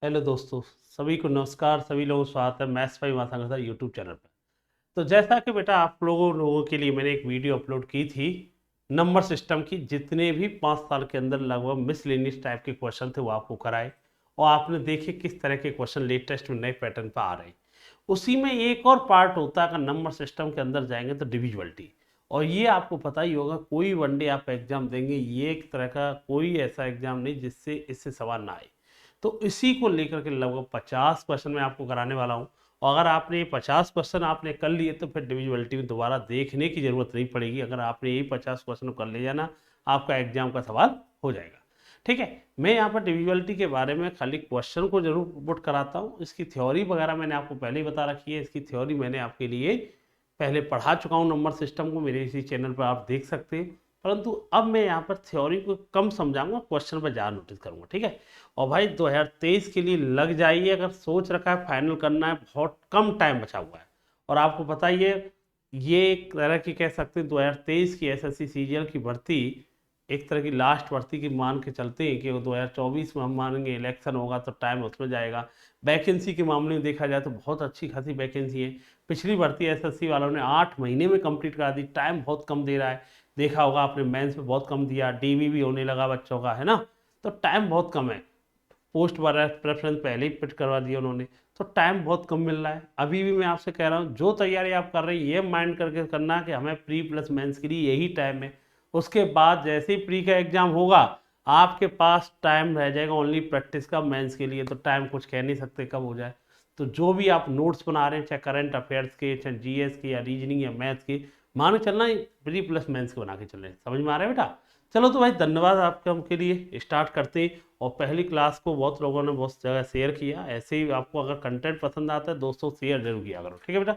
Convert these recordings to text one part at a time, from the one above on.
Hello दोस्तों, सभी को नमस्कार। सभी लोगों को स्वागत है मैथ्स फाइव माथा यूट्यूब चैनल पर। तो जैसा कि बेटा आप लोगों के लिए मैंने एक वीडियो अपलोड की थी नंबर सिस्टम की, जितने भी 5 साल के अंदर लगभग मिसलेनियस टाइप के क्वेश्चन थे वो आपको कराए और आपने देखे किस तरह के क्वेश्चन लेटेस्ट में नए पैटर्न पर आ रहे हैं। उसी में एक और पार्ट होता है, अगर नंबर सिस्टम के अंदर जाएंगे तो डिविजिबिलिटी। और ये आपको पता ही होगा, कोई वनडे आप एग्जाम देंगे, ये एक तरह का कोई ऐसा एग्जाम नहीं जिससे इससे सवाल ना आए। तो इसी को लेकर के लगभग 50 क्वेश्चन मैं आपको कराने वाला हूँ। और अगर आपने ये 50 क्वेश्चन आपने कर लिए तो फिर डिविजिबिलिटी में दोबारा देखने की जरूरत नहीं पड़ेगी। अगर आपने यही 50 क्वेश्चन कर ले जाना, आपका एग्जाम का सवाल हो जाएगा। ठीक है, मैं यहाँ पर डिविजिबिलिटी के बारे में खाली क्वेश्चन को जरूर पुट कराता हूँ। इसकी थ्योरी वगैरह मैंने आपको पहले ही बता रखी है। इसकी थ्योरी मैंने आपके लिए पहले पढ़ा चुका हूँ नंबर सिस्टम को, मेरे इसी चैनल पर आप देख सकते हैं। परंतु अब मैं यहाँ पर थ्योरी को कम समझाऊंगा, क्वेश्चन पर ज़्यादा नोटिस करूंगा। ठीक है, और भाई 2023 के लिए लग जाइए। अगर सोच रखा है फाइनल करना है, बहुत कम टाइम बचा हुआ है। और आपको पता ही है, ये एक तरह की कह सकते हैं 2023 की एसएससी सीजीएल की भर्ती एक तरह की लास्ट भर्ती की मान के चलते हैं कि वो 2024 में हम मानेंगे इलेक्शन होगा तो टाइम उसमें जाएगा। वैकेंसी के मामले में देखा जाए तो बहुत अच्छी खासी वैकेंसी है। पिछली भर्ती एसएससी वालों ने 8 महीने में कंप्लीट करा दी, टाइम बहुत कम दे रहा है। देखा होगा आपने, मेंस में बहुत कम दिया, डीवी भी होने लगा बच्चों का, है ना। तो टाइम बहुत कम है। पोस्ट वाला प्रेफरेंस पहले ही पिट करवा दिया उन्होंने, तो टाइम बहुत कम मिल रहा है। अभी भी मैं आपसे कह रहा हूँ, जो तैयारी आप कर रहे हैं ये माइंड करके करना कि हमें प्री प्लस मेंस के लिए यही टाइम है। उसके बाद जैसे ही प्री का एग्जाम होगा, आपके पास टाइम रह जाएगा ओनली प्रैक्टिस का। मेंस के लिए तो टाइम कुछ कह नहीं सकते कब हो जाए। तो जो भी आप नोट्स बना रहे हैं, चाहे करंट अफेयर्स के, चाहे जीएस के, या रीजनिंग या मैथ्स के, मान के चलना प्री प्लस मेंस के बना के चल रहे हैं। समझ में आ रहा है बेटा? चलो तो भाई, धन्यवाद आपके लिए। स्टार्ट करते हैं। और पहली क्लास को बहुत लोगों ने बहुत जगह शेयर किया। ऐसे ही आपको अगर कंटेंट पसंद आता है दोस्तों, शेयर जरूर किया करो। ठीक है बेटा,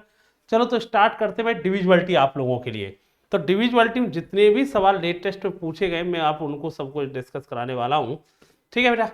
चलो तो स्टार्ट करते हैं भाई। डिविजिबिलिटी आप लोगों के लिए, तो डिविजिबिलिटी में जितने भी सवाल लेटेस्ट में पूछे गए, मैं आप उनको सबको डिस्कस कराने वाला हूँ। ठीक है बेटा,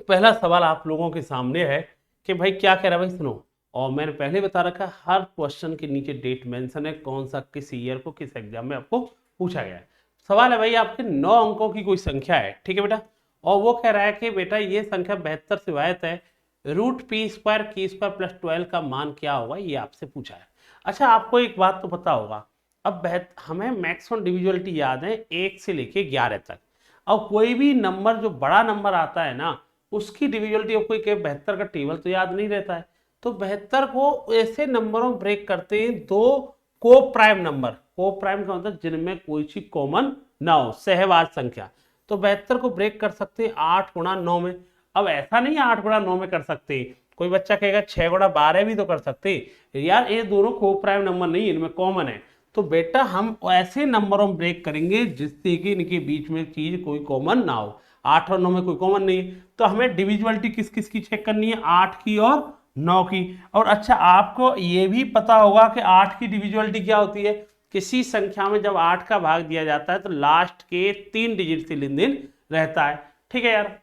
पहला सवाल आप लोगों के सामने है कि भाई क्या कह रहा है भाई, सुनो। और मैंने पहले बता रखा है, हर क्वेश्चन के नीचे डेट मेंशन है, कौन सा किस ईयर को किस एग्जाम में आपको पूछा गया है। सवाल है भाई, आपके 9 अंकों की कोई संख्या है। ठीक है बेटा, और वो कह रहा है कि बेटा ये संख्या 72 से विभाजित है, रूट पी स्क्वायर की स्क्वायर प्लस 12 का मान क्या होगा, ये आपसे पूछा है। अच्छा, आपको एक बात तो पता होगा, अब हमें मैक्सिमम डिविजिबिलिटी याद है 1 से लेके 11 तक। अब कोई भी नंबर जो बड़ा नंबर आता है ना, उसकी डिविजिबिलिटी आपको कोई 72 का टेबल तो याद नहीं रहता है। तो 72 को ऐसे नंबरों में ब्रेक करते हैं, दो को प्राइम नंबर। को प्राइम का मतलब जिनमें कोई चीज कॉमन ना हो, सहवाज संख्या। तो 72 को ब्रेक कर सकते हैं 8 गुणा 9 में। अब ऐसा नहीं 8 गुणा 9 में कर सकते, कोई बच्चा कहेगा 6 गुणा 12 भी तो कर सकते यार। ये दोनों को प्राइम नंबर नहीं, इनमें कॉमन है। तो बेटा हम ऐसे नंबरों में ब्रेक करेंगे जिससे कि इनके बीच में चीज कोई कॉमन ना हो। 8 और 9 में कोई कॉमन नहीं है, तो हमें डिविजिबिलिटी किस किस की चेक करनी है, 8 की और 9 की। और अच्छा, आपको ये भी पता होगा कि 8 की डिविजिबिलिटी क्या होती है। किसी संख्या में जब 8 का भाग दिया जाता है तो लास्ट के 3 डिजिट से लेन देन रहता है। ठीक है यार,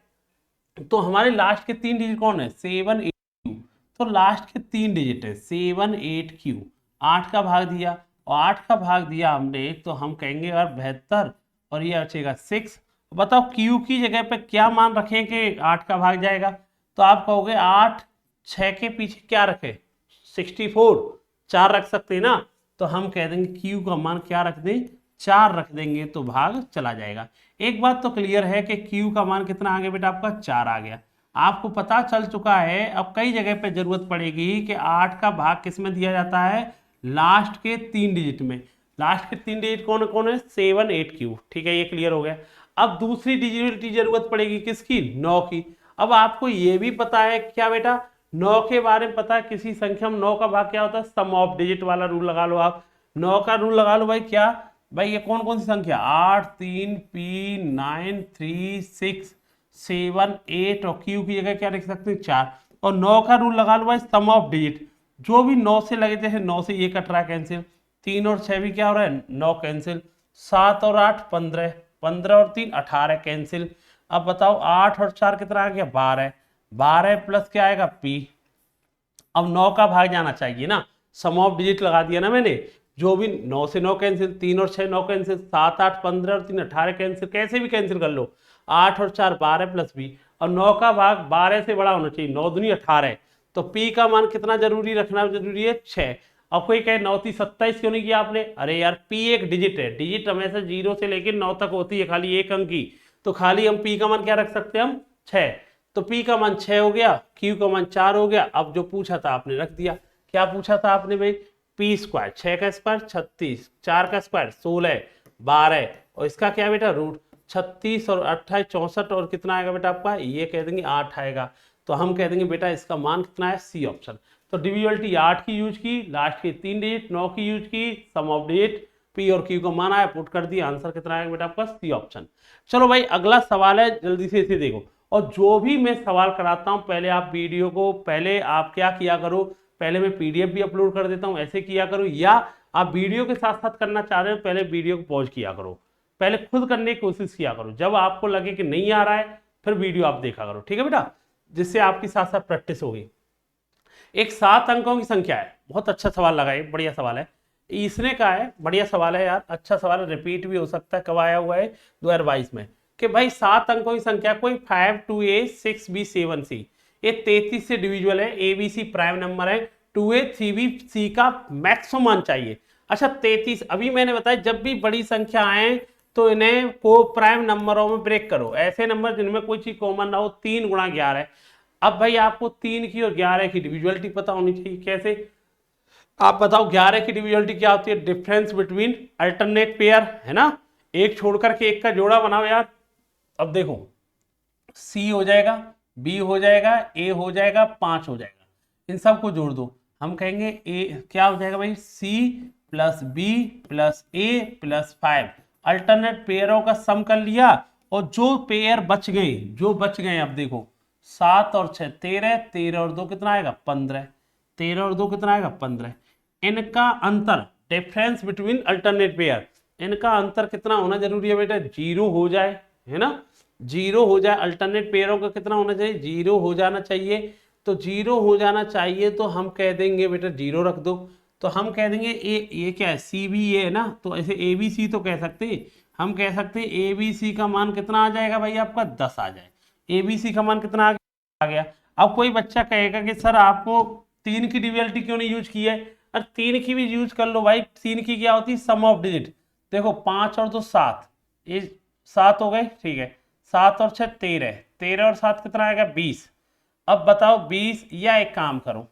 तो हमारे लास्ट के 3 डिजिट कौन है, 7 8 Q। तो लास्ट के 3 डिजिट है 7 8 Q। 8 का भाग दिया, और 8 का भाग दिया हमने, तो हम कहेंगे यार 72, और ये बचेगा 6। बताओ Q की जगह पे क्या मान रखें कि 8 का भाग जाएगा। तो आप कहोगे 8, 6 के पीछे क्या रखे, 64, 4 रख सकते हैं ना। तो हम कह देंगे Q का मान क्या रख दें, 4 रख देंगे, तो भाग चला जाएगा। एक बात तो क्लियर है कि Q का मान कितना आ गया बेटा, आपका 4 आ गया। आपको पता चल चुका है, अब कई जगह पे जरूरत पड़ेगी कि 8 का भाग किस में दिया जाता है, लास्ट के 3 डिजिट में। लास्ट के 3 डिजिट कौन कौन है, 7 8 Q। ठीक है, ये क्लियर हो गया। अब दूसरी डिजिट की जरूरत पड़ेगी किसकी, 9 की। अब आपको ये भी पता है क्या बेटा, 9 के बारे में पता है, किसी संख्या में 9 का भाग क्या होता है, सम ऑफ डिजिट वाला रूल लगा लो आप। 9 का रूल लगा लो भाई, क्या भाई, ये कौन कौन सी संख्या, 8 3 P 9 3 6 7 8, और Q की जगह क्या लिख सकते हैं, 4। और 9 का रूल लगा लो भाई, सम ऑफ डिजिट। जो भी 9 से लगे थे, 9 से ये कट रहा है कैंसिल, 3 और 6 भी क्या हो रहा है, 9 कैंसिल, 7 और 8 15, 15 और 3 18 कैंसिल। अब बताओ 8 और 4 कितना आ गया, 12, 12 प्लस क्या आएगा, P। अब 9 का भाग जाना चाहिए ना, सम ऑफ डिजिट लगा दिया ना मैंने। जो भी 9 से 9 कैंसिल, 3 और 6 9 कैंसिल, 7 8 15 और 3 18 कैंसिल, कैसे भी कैंसिल कर लो। 8 और 4 12 प्लस B, और 9 का भाग 12 से बड़ा होना चाहिए, 9 दूनी 18, तो पी का मान कितना जरूरी रखना जरूरी है 6। और कोई कहे 9 × 27 क्यों नहीं किया आपने, अरे यार पी एक डिजिट है, डिजिट हमेशा 0 से लेकर 9 तक होती है, खाली एक अंक की, तो खाली हम पी का मान क्या रख सकते हैं हम 6, तो पी का मान 6 हो गया, क्यू का मान 4 हो गया। अब जो पूछा था आपने रख दिया, क्या पूछा था आपने भाई, पी स्क्वायर, 6 का स्क्वायर 36, 4 का स्क्वायर 16, 12 और इसका क्या बेटा रूट 36 और 28 64 और कितना आएगा बेटा आपका, ये कह देंगे 8 आएगा, तो हम कह देंगे बेटा इसका मान कितना है, सी ऑप्शन। तो डिविजिबिलिटी 8 की यूज की, लास्ट के 3 डिजिट 9 की यूज की, सम ऑफ डिजिट पी और क्यू को मान आया, पुट कर दिया, आंसर कितना आएगा बेटा आपका, सी ऑप्शन। चलो भाई अगला सवाल है, जल्दी से इसे देखो, और जो भी मैं सवाल कराता हूं पहले आप वीडियो को, पहले आप क्या किया करो, पहले मैं पीडीएफ भी अपलोड कर देता हूं, ऐसे किया करो, या आप वीडियो के साथ साथ करना चाह रहे हो पहले वीडियो को पॉज किया करो, पहले खुद करने की कोशिश किया करो, जब आपको लगे कि नहीं आ रहा है फिर वीडियो आप देखा करो, ठीक है बेटा, जिससे आपकी साथ साथ प्रैक्टिस होगी। एक 7 अंकों की संख्या है, बहुत अच्छा सवाल लगा, है बढ़िया सवाल है, इसने कहा है, बढ़िया सवाल है यार, अच्छा सवाल है, रिपीट भी हो सकता है, कब आया हुआ है 2022 में, कि भाई 7 अंकों की संख्या कोई 5 2a 6b 7c, ये 33 से डिविजिबल है, abc प्राइम नंबर है, 2a 3b c का मैक्सिमम मान चाहिए। अच्छा 33, अभी मैंने बताया जब भी बड़ी संख्या आए तो इन्हें को प्राइम नंबरों में ब्रेक करो, ऐसे नंबर जिनमें कोई चीज कॉमन ना हो, 3 × 11 है। अब भाई आपको 3 की और 11 की डिविजिबिलिटी पता होनी चाहिए, कैसे, आप बताओ 11 की डिविजिबिलिटी क्या होती है, डिफरेंस बिटवीन अल्टरनेट पेयर, है ना, एक छोड़कर के एक का जोड़ा बनाओ यार। अब देखो C हो जाएगा, B हो जाएगा, A हो जाएगा, 5 हो जाएगा, इन सबको जोड़ दो, हम कहेंगे A क्या हो जाएगा भाई, C + B + A + 5, अल्टरनेट पेयरों का सम कर लिया, और जो पेयर बच गए, अब देखो 7 और 6 13, 13 और 2 कितना आएगा 15, 13 और 2 कितना आएगा 15, इनका अंतर डिफरेंस बिटवीन अल्टरनेट पेयर, इनका अंतर कितना होना जरूरी है बेटा, 0 हो जाए, है ना, 0 हो जाए, अल्टरनेट पेयरों का कितना होना चाहिए, 0 हो जाना चाहिए, तो 0 हो जाना चाहिए, तो हम कह देंगे बेटा 0 रख दो, तो हम कह देंगे ये क्या है, सी बी ए है ना, तो ऐसे ए बी सी तो कह सकते हैं, हम कह सकते हैं ए बी सी का मान कितना आ जाएगा भाई आपका 10 आ जाए, ए बी सी का मान कितना आ गया। अब कोई बच्चा कहेगा कि सर आपको 3 की डिविजिबिलिटी क्यों नहीं यूज की है, अरे 3 की भी यूज कर लो भाई, 3 की क्या होती है, सम ऑफ डिजिट, देखो 5 और 2 7, ये 7 हो गए, ठीक है, 7 और 6 13, 13 और 7 कितना आएगा 20। अब बताओ 20, या एक काम करो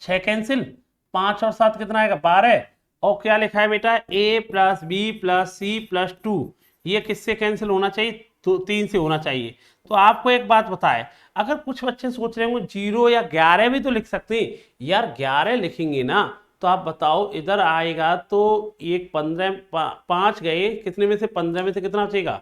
6 कैंसिल, 5 और 7 कितना आएगा 12, और क्या लिखा है बेटा a + b + c + 2, ये किससे कैंसिल होना चाहिए, तो 3 से होना चाहिए। तो आपको एक बात बताए, अगर कुछ बच्चे सोच रहे होंगे 0 या 11 भी तो लिख सकते हैं यार, 11 लिखेंगे ना, तो आप बताओ इधर आएगा तो एक 15 5 गए, कितने में से 15 में से कितना बचेगा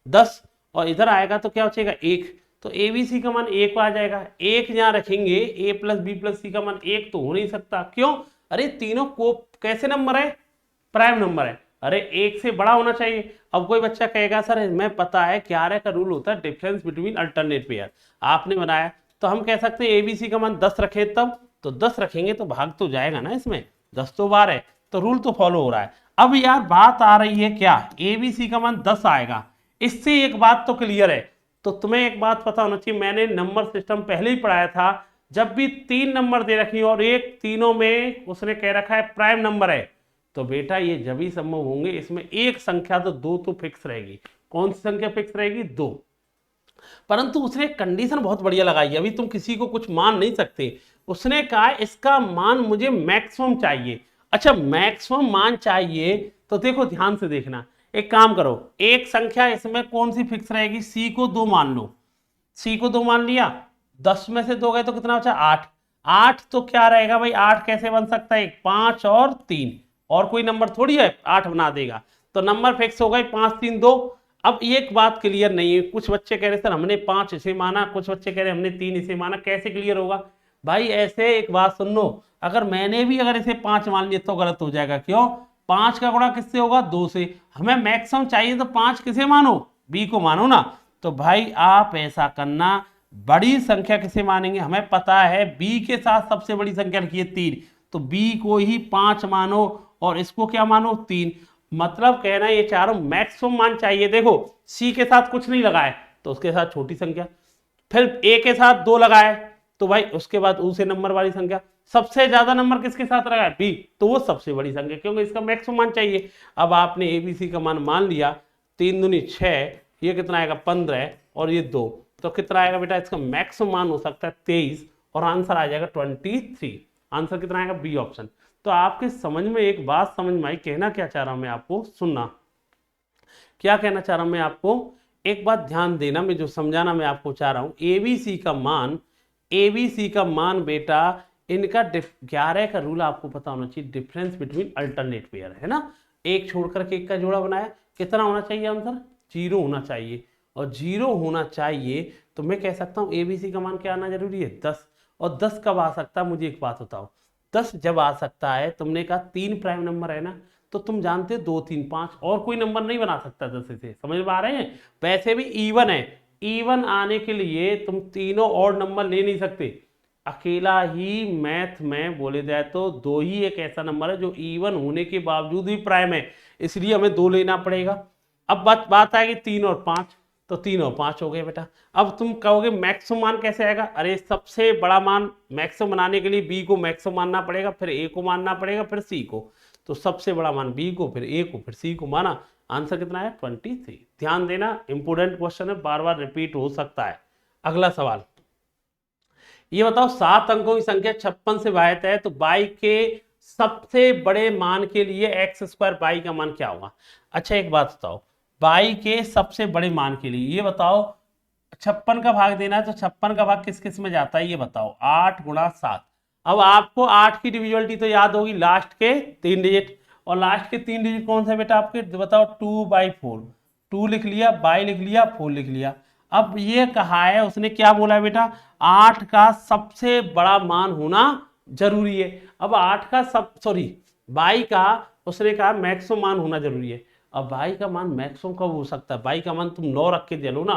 10, और इधर आएगा तो क्या बचेगा 1, तो ए बी सी का मान 1 आ जाएगा, 1 जहां रखेंगे a + b + c का मान 1 तो हो नहीं सकता, क्यों, अरे तीनों को कैसे नंबर है, प्राइम नंबर है, अरे 1 से बड़ा होना चाहिए। अब कोई बच्चा कहेगा सर मैं पता है 11 का रूल होता है डिफरेंस बिटवीन अल्टरनेट पेयर, आपने बनाया, तो हम कह सकते हैं एबीसी का मान 10 रखे, तब तो 10 रखेंगे तो भाग तो जाएगा ना इसमें, 10 तो बार है, तो रूल तो फॉलो हो रहा है। अब यार बात आ रही है क्या, एबीसी का मान 10 आएगा, इससे एक बात तो क्लियर है, तो तुम्हें एक बात पता होना चाहिए, मैंने नंबर सिस्टम पहले ही पढ़ाया था, जब भी 3 नंबर दे रखी और एक तीनों में उसने कह रखा है प्राइम नंबर है, तो बेटा ये जब ही संभव होंगे, इसमें एक संख्या तो 2 तो फिक्स रहेगी, कौन सी संख्या फिक्स रहेगी 2, परंतु उसने एक कंडीशन बहुत बढ़िया लगाई है, अभी तुम किसी को कुछ मान नहीं सकते, उसने कहा इसका मान मुझे मैक्सिमम चाहिए। अच्छा मैक्सिमम मान चाहिए तो देखो ध्यान से देखना, एक काम करो, एक संख्या इसमें कौन सी फिक्स रहेगी, सी को 2 मान लो, सी को 2 मान लिया, 10 में से 2 गए तो कितना बचा 8, 8 तो क्या रहेगा भाई, 8 कैसे बन सकता है, 5 और 3, और कोई नंबर थोड़ी है 8 बना देगा, तो नंबर फिक्स हो गए 5 3 2। अब एक बात क्लियर नहीं है, कुछ बच्चे कह रहे सर हमने 5 इसे माना, कुछ बच्चे कह रहे हमने 3 इसे माना, कैसे क्लियर होगा भाई, ऐसे एक बात सुन लो, अगर मैंने भी अगर इसे 5 मान लिया तो गलत हो जाएगा, क्यों, 5 का गुणा किससे होगा 2 से, हमें मैक्सिमम चाहिए तो 5 किसे मानो, बी को मानो ना, तो भाई आप ऐसा करना, बड़ी संख्या किसे मानेंगे, हमें पता है बी के साथ सबसे बड़ी संख्या लिखी है 3, तो बी को ही 5 मानो और इसको क्या मानो 3, मतलब कहना ये चारों मैक्सिमम मान चाहिए। देखो सी के साथ कुछ नहीं लगाए तो उसके साथ छोटी संख्या, फिर ए के साथ 2 लगाए तो भाई उसके बाद ऊ से नंबर वाली संख्या, सबसे ज्यादा नंबर किसके साथ लगाए, बी, तो वो सबसे बड़ी संख्या, क्योंकि इसका मैक्सिमम मान चाहिए। अब आपने एबीसी का मान लिया, 3 दूनी 6, ये कितना आएगा 15 और ये 2, तो कितना आएगा बेटा, इसका मैक्सिमम मान हो सकता है 23 और आंसर आ जाएगा 23। आंसर कितना आएगा, बी ऑप्शन। तो आपके समझ में एक बात समझ में आई, कहना क्या चाह रहा हूं मैं आपको, सुनना क्या कहना चाह रहा हूं मैं आपको, एक बात ध्यान देना, मैं जो समझाना मैं आपको चाह रहा हूं, एबीसी का मान बेटा, इनका 11 का रूल आपको पता होना चाहिए, डिफरेंस बिटवीन अल्टरनेट पेयर, है ना, एक छोड़कर के एक का जोड़ा बनाया, कितना होना चाहिए आंसर, 0 होना चाहिए, और 0 होना चाहिए, तो मैं कह सकता हूं एबीसी का मान क्या आना जरूरी है, 10। और 10 कब आ सकता है, मुझे एक बात बताओ, 10 जब आ सकता है, तुमने कहा 3 प्राइम नंबर है ना, तो तुम जानते हो 2 3 5 और कोई नंबर नहीं बना सकता 10 से, समझ में आ रहे हैं। वैसे भी इवन है, इवन आने के लिए तुम तीनों और नंबर ले नहीं सकते, अकेला ही मैथ में बोले जाए तो 2 ही एक ऐसा नंबर है जो इवन होने के बावजूद भी प्राइम है, इसलिए हमें 2 लेना पड़ेगा। अब बात आएगी 3 और 5, तो 3 और 5 हो गए बेटा। अब तुम कहोगे मैक्सिमम मान कैसे आएगा, अरे सबसे बड़ा मान मैक्सिमम बनाने के लिए बी को मैक्सिमम मानना पड़ेगा, फिर ए को मानना पड़ेगा, फिर सी को, तो सबसे बड़ा मान बी को, फिर ए को, फिर सी को माना, आंसर कितना है 23। ध्यान देना, इंपोर्टेंट क्वेश्चन है, बार बार रिपीट हो सकता है। अगला सवाल, ये बताओ 7 अंकों की संख्या 56 से विभाजित है, तो बाई के सबसे बड़े मान के लिए एक्स स्क्वायर बाई का मान क्या होगा। अच्छा एक बात बताओ, बाई के सबसे बड़े मान के लिए ये बताओ, 56 का भाग देना है, तो 56 का भाग किस किस में जाता है ये बताओ, 8 गुणा 7। अब आपको 8 की डिविजिबिलिटी तो याद होगी, लास्ट के 3 डिजिट, और लास्ट के 3 डिजिट कौन सा बेटा आपके, बताओ 2/4, 2 लिख लिया, बाई लिख लिया, 4 लिख लिया। अब ये कहा है, उसने क्या बोला है बेटा, 8 का सबसे बड़ा मान होना जरूरी है। अब 8 का बाई का उसने कहा मैक्सिमम मान होना जरूरी है। अब बाई का मान मैक्सिमम कब हो सकता है, बाई का मान तुम 9 रख के चलो ना,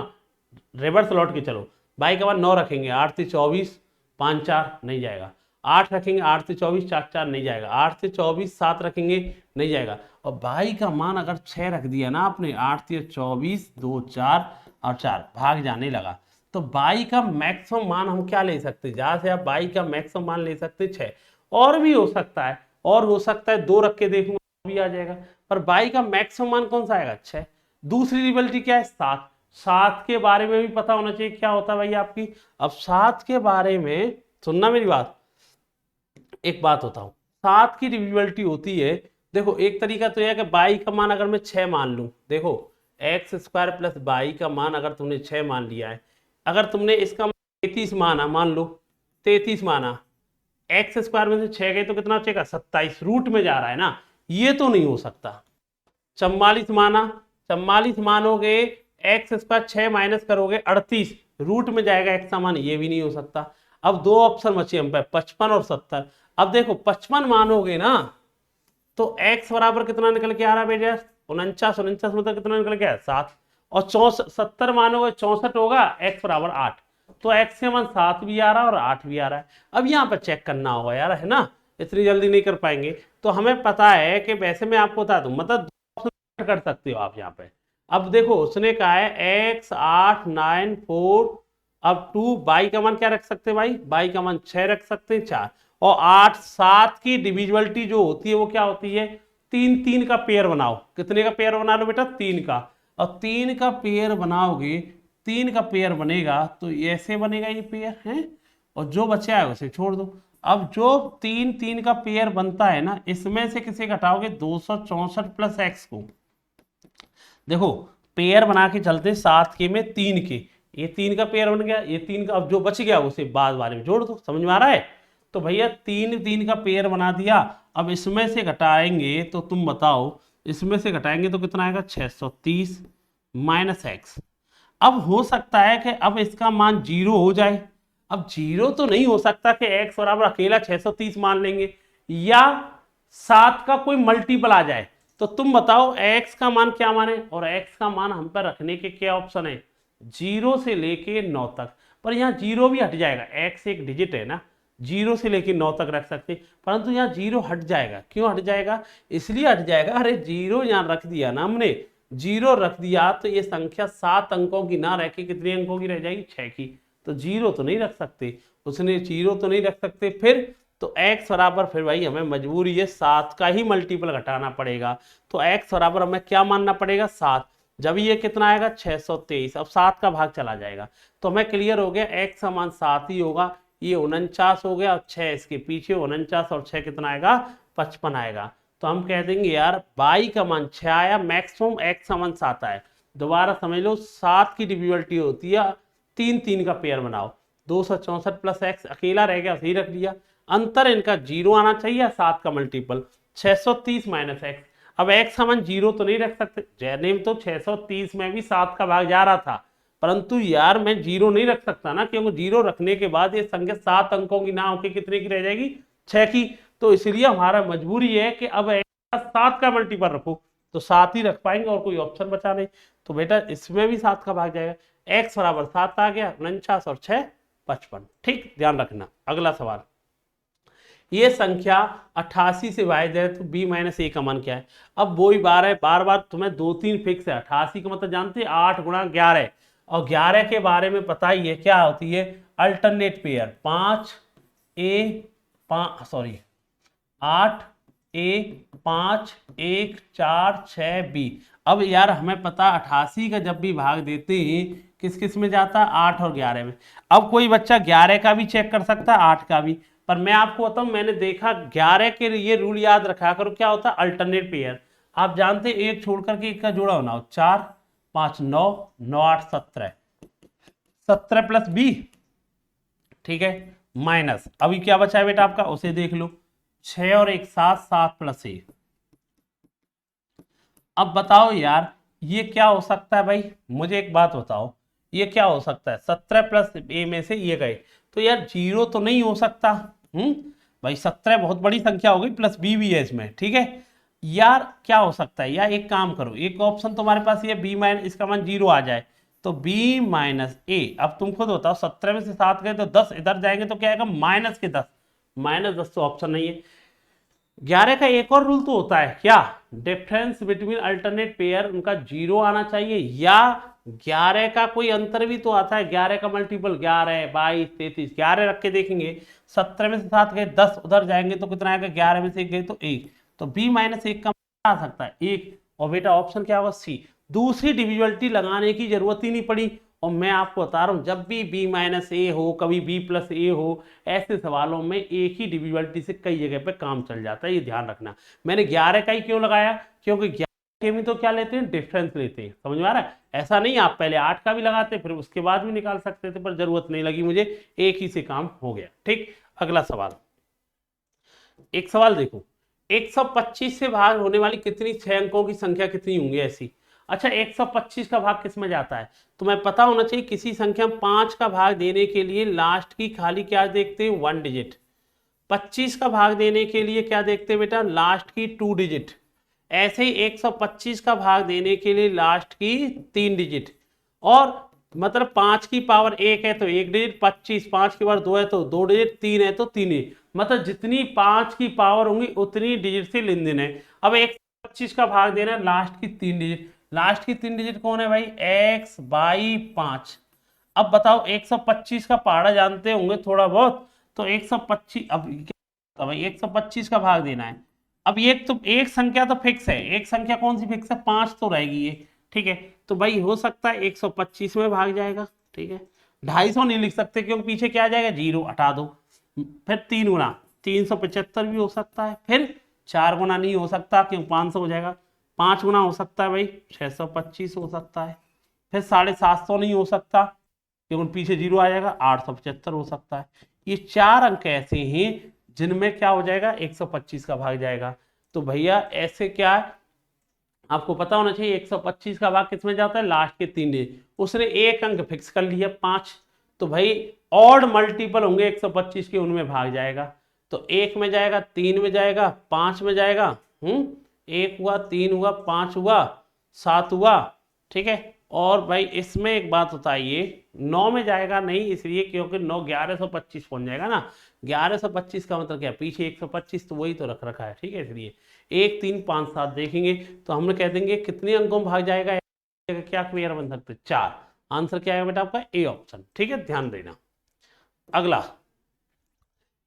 रिवर्स लौट के चलो, बाई का मान 9 रखेंगे, 8 से 24, 5 4 नहीं जाएगा, 8 रखेंगे, 8 से 24, 4 4 नहीं जाएगा, 8 से 24 7 रखेंगे नहीं जाएगा, और बाई का मान अगर 6 रख दिया ना आपने, 8 से 24, 2 4 और 4 भाग जाने लगा, तो बाई का मैक्सिमम मान हम क्या ले सकते हैं, जहां से आप बाई का मैक्सिमम मान ले सकते हैं 6, और भी हो सकता है, और हो सकता है 2 रख के देखूंगा भी आ जाएगा, पर बाई का मैक्सिमम मान कौन सा आएगा, 6। दूसरी रिबलिटी क्या है, 7। 7 के बारे में भी पता होना चाहिए क्या होता है भाई आपकी। अब 7 के बारे में सुनना मेरी बात, एक बात होता हूं, 7 की डिविजिबिलिटी होती है, देखो एक तरीका तो यह है कि बाई का मान अगर मैं 6 मान लूं, देखो एक्स स्क्वायर प्लस बाई का मान अगर तुमने 6 मान लिया है, अगर तुमने इसका 33 माना, मान लो 33 माना, एक्स स्क्वायर में से 6 गए तो कितना बचेगा, 27, रूट में जा रहा है ना, ये तो नहीं हो सकता। 44 माना, 44 मानोगे, एक्स स्क्वायर 6 माइनस करोगे 38, रूट में जाएगा एक्स का मान, ये भी नहीं हो सकता। अब 2 ऑप्शन बचे हम पे, 55 और 70। अब देखो 55 मानोगे ना, तो x बराबर कितना निकल के आ रहा है बेटा, 49, 49 मतलब कितना निकल के आया 7, और 70 मानोगे 64 होगा, x बराबर 8, तो x के मान 7 भी आ रहा है और 8 भी आ रहा है। अब यहाँ पर चेक करना होगा यार, है ना, इतनी जल्दी नहीं कर पाएंगे, तो हमें पता है कि वैसे मैं आपको बता दूं, मतलब कर सकते हो आप यहाँ पे। अब देखो उसने कहा है x 8 9 4, अब 2, बाई का मान क्या रख सकते हैं भाई, बाई का मान 6 रख सकते हैं, 4, और 8 7 की डिविजिबिलिटी जो होती है वो क्या होती है, 3 3 का पेयर बनाओ, कितने का पेयर बना लो बेटा, 3 का, और 3 का पेयर बनाओगे, 3 का पेयर बनेगा तो ऐसे बनेगा ये पेयर है, और जो बचा है उसे छोड़ दो। अब जो 3 3 का पेयर बनता है ना, इसमें से किसे घटाओगे, 264 प्लस एक्स को, देखो पेयर बना के चलते 7 के में 3 के, ये 3 का पेयर बन गया, ये 3 का, अब जो बच गया उसे बाद वाले में जोड़ दो, समझ में आ रहा है। तो भैया 3 3 का पेयर बना दिया, अब इसमें से घटाएंगे तो तुम बताओ, इसमें से घटाएंगे तो कितना आएगा, 630 माइनस एक्स। अब हो सकता है कि अब इसका मान 0 हो जाए, अब 0 तो नहीं हो सकता कि x बराबर अकेला 630 मान लेंगे, या 7 का कोई मल्टीपल आ जाए, तो तुम बताओ x का मान क्या माने, और x का मान हम पर रखने के क्या ऑप्शन है, 0 से लेके 9 तक, पर यहाँ 0 भी हट जाएगा, x एक डिजिट है ना, 0 से लेके 9 तक रख सकते, परंतु यहाँ 0 हट जाएगा, क्यों हट जाएगा, इसलिए हट जाएगा, अरे 0 यहाँ रख दिया ना हमने, 0 रख दिया तो ये संख्या 7 अंकों की ना रह के कितने अंकों की रह जाएगी, 6 की, तो जीरो तो नहीं रख सकते, उसने जीरो तो नहीं रख सकते। फिर तो x बराबर, फिर भाई हमें मजबूरी है 7 का ही मल्टीपल घटाना पड़ेगा। तो x बराबर हमें क्या मानना पड़ेगा 7। जब ये कितना आएगा 623, अब 7 का भाग चला जाएगा तो हमें क्लियर हो गया x समान 7 ही होगा। ये 49 हो गया और 6 इसके पीछे, 49 और 6 कितना आएगा 55 आएगा। तो हम कह देंगे यार y का मान 6 आया, मैक्सिमम x समान 7 आया। दोबारा समझ लो 7 की डिविजिबिलिटी होती है 3 3 का पेयर बनाओ, 264 प्लस x अकेला रह गया सही रख लिया। अंतर इनका जीरो आना चाहिए, 7 का मल्टीपल 630 माइनस एक्स। अब x समान जीरो तो नहीं रख सकते, जैनेम तो 630 में भी 7 का भाग जा रहा था, परंतु यार मैं जीरो नहीं रख सकता ना, क्योंकि जीरो रखने के बाद ये संख्या 7 अंकों की ना होकर कितने की रह जाएगी 6 की। तो इसलिए हमारा मजबूरी है कि अब 7 का मल्टीपल रखो, तो 7 ही रख पाएंगे और कोई ऑप्शन बचा नहीं। तो बेटा इसमें भी 7 का भाग जाएगा, x बराबर 7 आ गया, 49 और 6 55। ठीक, ध्यान रखना। अगला सवाल, ये संख्या 88 से भाज्य है तो b माइनस ए का मान क्या है। अब वो ही बार है, बार बार तुम्हें 2 3 फिक्स है। 88 का मतलब जानते हैं 8 गुणा 11, और 11 के बारे में पता ही है क्या होती है अल्टरनेट पेयर, 8 a 5 1 4 6 b। अब यार हमें पता 88 का जब भी भाग देते हैं किस किस में जाता है 8 और 11 में। अब कोई बच्चा 11 का भी चेक कर सकता है 8 का भी, पर मैं आपको बताऊं मैंने देखा 11 के लिए रूल याद रखा करो, क्या होता है अल्टरनेट पेयर। आप जानते एक छोड़ करके एक का जोड़ा होना हो, 4 5 9 9 8 17, 17 प्लस b, ठीक है, माइनस अभी क्या बचा है बेटा आपका उसे देख लो, 6 और 1 7, 7 प्लस 1। अब बताओ यार ये क्या हो सकता है भाई, मुझे एक बात बताओ ये क्या हो सकता है, 17 प्लस ए में से ये गए तो यार जीरो तो नहीं हो सकता। भाई 17 बहुत बड़ी संख्या हो गई, प्लस बी भी है इसमें, ठीक है यार। क्या हो सकता है यार, एक काम करो, एक ऑप्शन तुम्हारे पास ये बी माइनस इसका मान जीरो आ जाए तो b माइनस ए। अब तुम खुद बताओ 17 में से 7 गए तो 10 इधर जाएंगे तो क्या आएगा माइनस के 10, माइनस 10 तो ऑप्शन नहीं है। 11 का एक और रूल तो होता है क्या, डिफरेंस बिटवीन अल्टरनेट पेयर उनका जीरो आना चाहिए, या 11 का कोई अंतर भी तो आता है, 11 का मल्टीपल 11 22 33, 11 रख के देखेंगे 17 में से 7 गए 10 उधर जाएंगे तो कितना आएगा, 11 में से 1 गए तो 1, तो b माइनस 1 का आ सकता है 1। और बेटा ऑप्शन क्या होगा सी। दूसरी डिविजिबिलिटी लगाने की जरूरत ही नहीं पड़ी, और मैं आपको बता रहा हूं जब भी b माइनस ए हो कभी b प्लस ए हो, ऐसे सवालों में एक ही डिविजिबिलिटी से कई जगह पे काम चल जाता है, ये ध्यान रखना। मैंने 11 का ही क्यों लगाया, क्योंकि 11 के भी तो क्या लेते हैं डिफरेंस लेते हैं, समझ में आ रहा है। ऐसा नहीं आप पहले 8 का भी लगाते फिर उसके बाद भी निकाल सकते थे, पर जरूरत नहीं लगी मुझे, एक ही से काम हो गया। ठीक, अगला सवाल, एक सवाल देखो, 125 से भाग होने वाली कितनी 6 अंकों की संख्या कितनी होंगी ऐसी। अच्छा 125 का भाग किस में जाता है, तुम्हें पता होना चाहिए किसी संख्या में 5 का भाग देने के लिए लास्ट की खाली क्या देखते हैं 1 डिजिट, 25 का भाग देने के लिए क्या देखते हैं बेटा लास्ट की 2 डिजिट, ऐसे ही 125 का भाग देने के लिए लास्ट की 3 डिजिट, और मतलब 5 की पावर 1 है तो 1 डिजिट, 25 5 की पावर 2 है तो 2 डिजिट, 3 है तो 3 डिजिट, मतलब जितनी 5 की पावर होंगी उतनी डिजिट से लेन देन है। अब 125 का भाग देना है लास्ट की 3 डिजिट, लास्ट की 3 डिजिट कौन है भाई x बाई 5। अब बताओ 125 का पहाड़ा जानते होंगे थोड़ा बहुत, तो 125 अब क्या भाई 125 का भाग देना है। अब एक संख्या तो फिक्स है, एक संख्या कौन सी फिक्स है 5 तो रहेगी ये, ठीक है, तो भाई हो सकता है 125 में भाग जाएगा, ठीक है। 250 नहीं लिख सकते क्योंकि पीछे क्या आ जाएगा जीरो हटा दो, फिर 3 गुना 375 भी हो सकता है, फिर 4 गुना नहीं हो सकता क्यों 500 हो जाएगा, 5 गुना हो सकता है भाई 625 हो सकता है, फिर 750 नहीं हो सकता क्योंकि पीछे जीरो आ जाएगा, 875 हो सकता है। ये 4 अंक ऐसे हैं जिनमें क्या हो जाएगा 125 का भाग जाएगा। तो भैया ऐसे क्या है आपको पता होना चाहिए 125 का भाग किसमें जाता है लास्ट के 3 डिजिट, उसने एक अंक फिक्स कर लिया 5, तो भाई ऑड मल्टीपल होंगे 125 के उनमें भाग जाएगा, तो 1 में जाएगा 3 में जाएगा 5 में जाएगा, 1 हुआ 3 हुआ 5 हुआ 7 हुआ, ठीक है। और भाई इसमें एक बात बताइए 9 में जाएगा नहीं, इसलिए क्योंकि 9 1125 पहुंच जाएगा ना, 1125 का मतलब क्या पीछे 125 तो वही तो रख रखा है, ठीक है, इसलिए 1 3 5 7 देखेंगे तो हम कह देंगे कितने अंकों में भाग जाएगा, क्या क्लियर बन सकते 4, आंसर क्या है बेटा आपका ए ऑप्शन। ठीक है, ध्यान देना। अगला,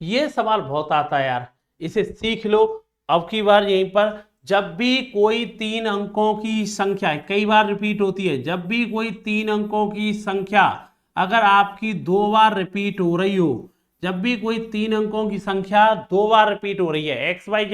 ये सवाल बहुत आता है यार, इसे सीख लो। अब की बार यहीं पर, जब भी कोई 3 अंकों की संख्या, कई बार रिपीट होती है, जब भी कोई 3 अंकों की संख्या अगर आपकी 2 बार रिपीट हो रही हो, जब भी कोई 3 अंकों की संख्या 2 बार रिपीट हो रही है, एक्स वाई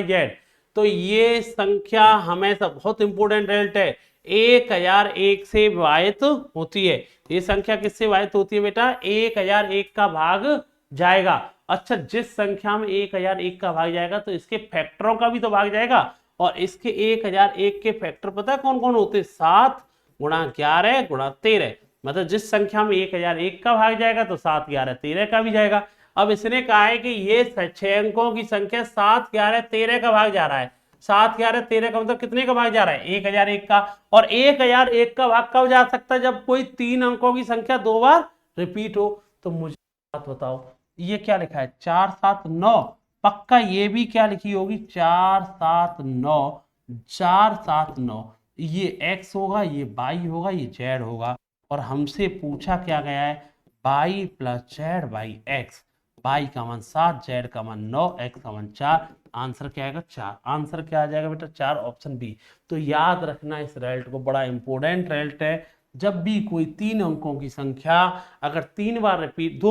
जेड, तो ये संख्या हमेशा, बहुत इंपॉर्टेंट रिजल्ट है, 1001 से विभाजित होती है। ये संख्या किससे विभाजित होती है बेटा? 1001 का भाग जाएगा। अच्छा, जिस संख्या में 1001 का भाग जाएगा तो इसके फैक्टरों का भी तो भाग जाएगा, और इसके 1001 के फैक्टर पता है कौन कौन होते? 7 गुणा 11 गुणा 13। मतलब जिस संख्या में 1001 का भाग जाएगा तो 7 11 13 का भी जाएगा। अब इसने कहा है कि ये 6 अंकों की संख्या 7 11 13 का भाग जा रहा है। 7 11 13 का मतलब कितने का भाग जा रहा है? 1001 का। और 1001 का भाग कब जा सकता है? जब कोई 3 अंकों की संख्या 2 बार रिपीट हो। तो मुझे बात बताओ, ये क्या लिखा है? 4 7 9। पक्का ये भी क्या लिखी होगी? 4 7 9, 4 7 9। ये x होगा, ये y होगा, ये z होगा। और हमसे पूछा क्या गया है? y plus Z by x. y का मान 7, z का मान 9, x का मान 4। आंसर क्या आएगा? 4। आंसर क्या आ जाएगा बेटा? 4, ऑप्शन बी। तो याद रखना इस रिजल्ट को, बड़ा इंपॉर्टेंट रिजल्ट है। जब भी कोई 3 अंकों की संख्या अगर 2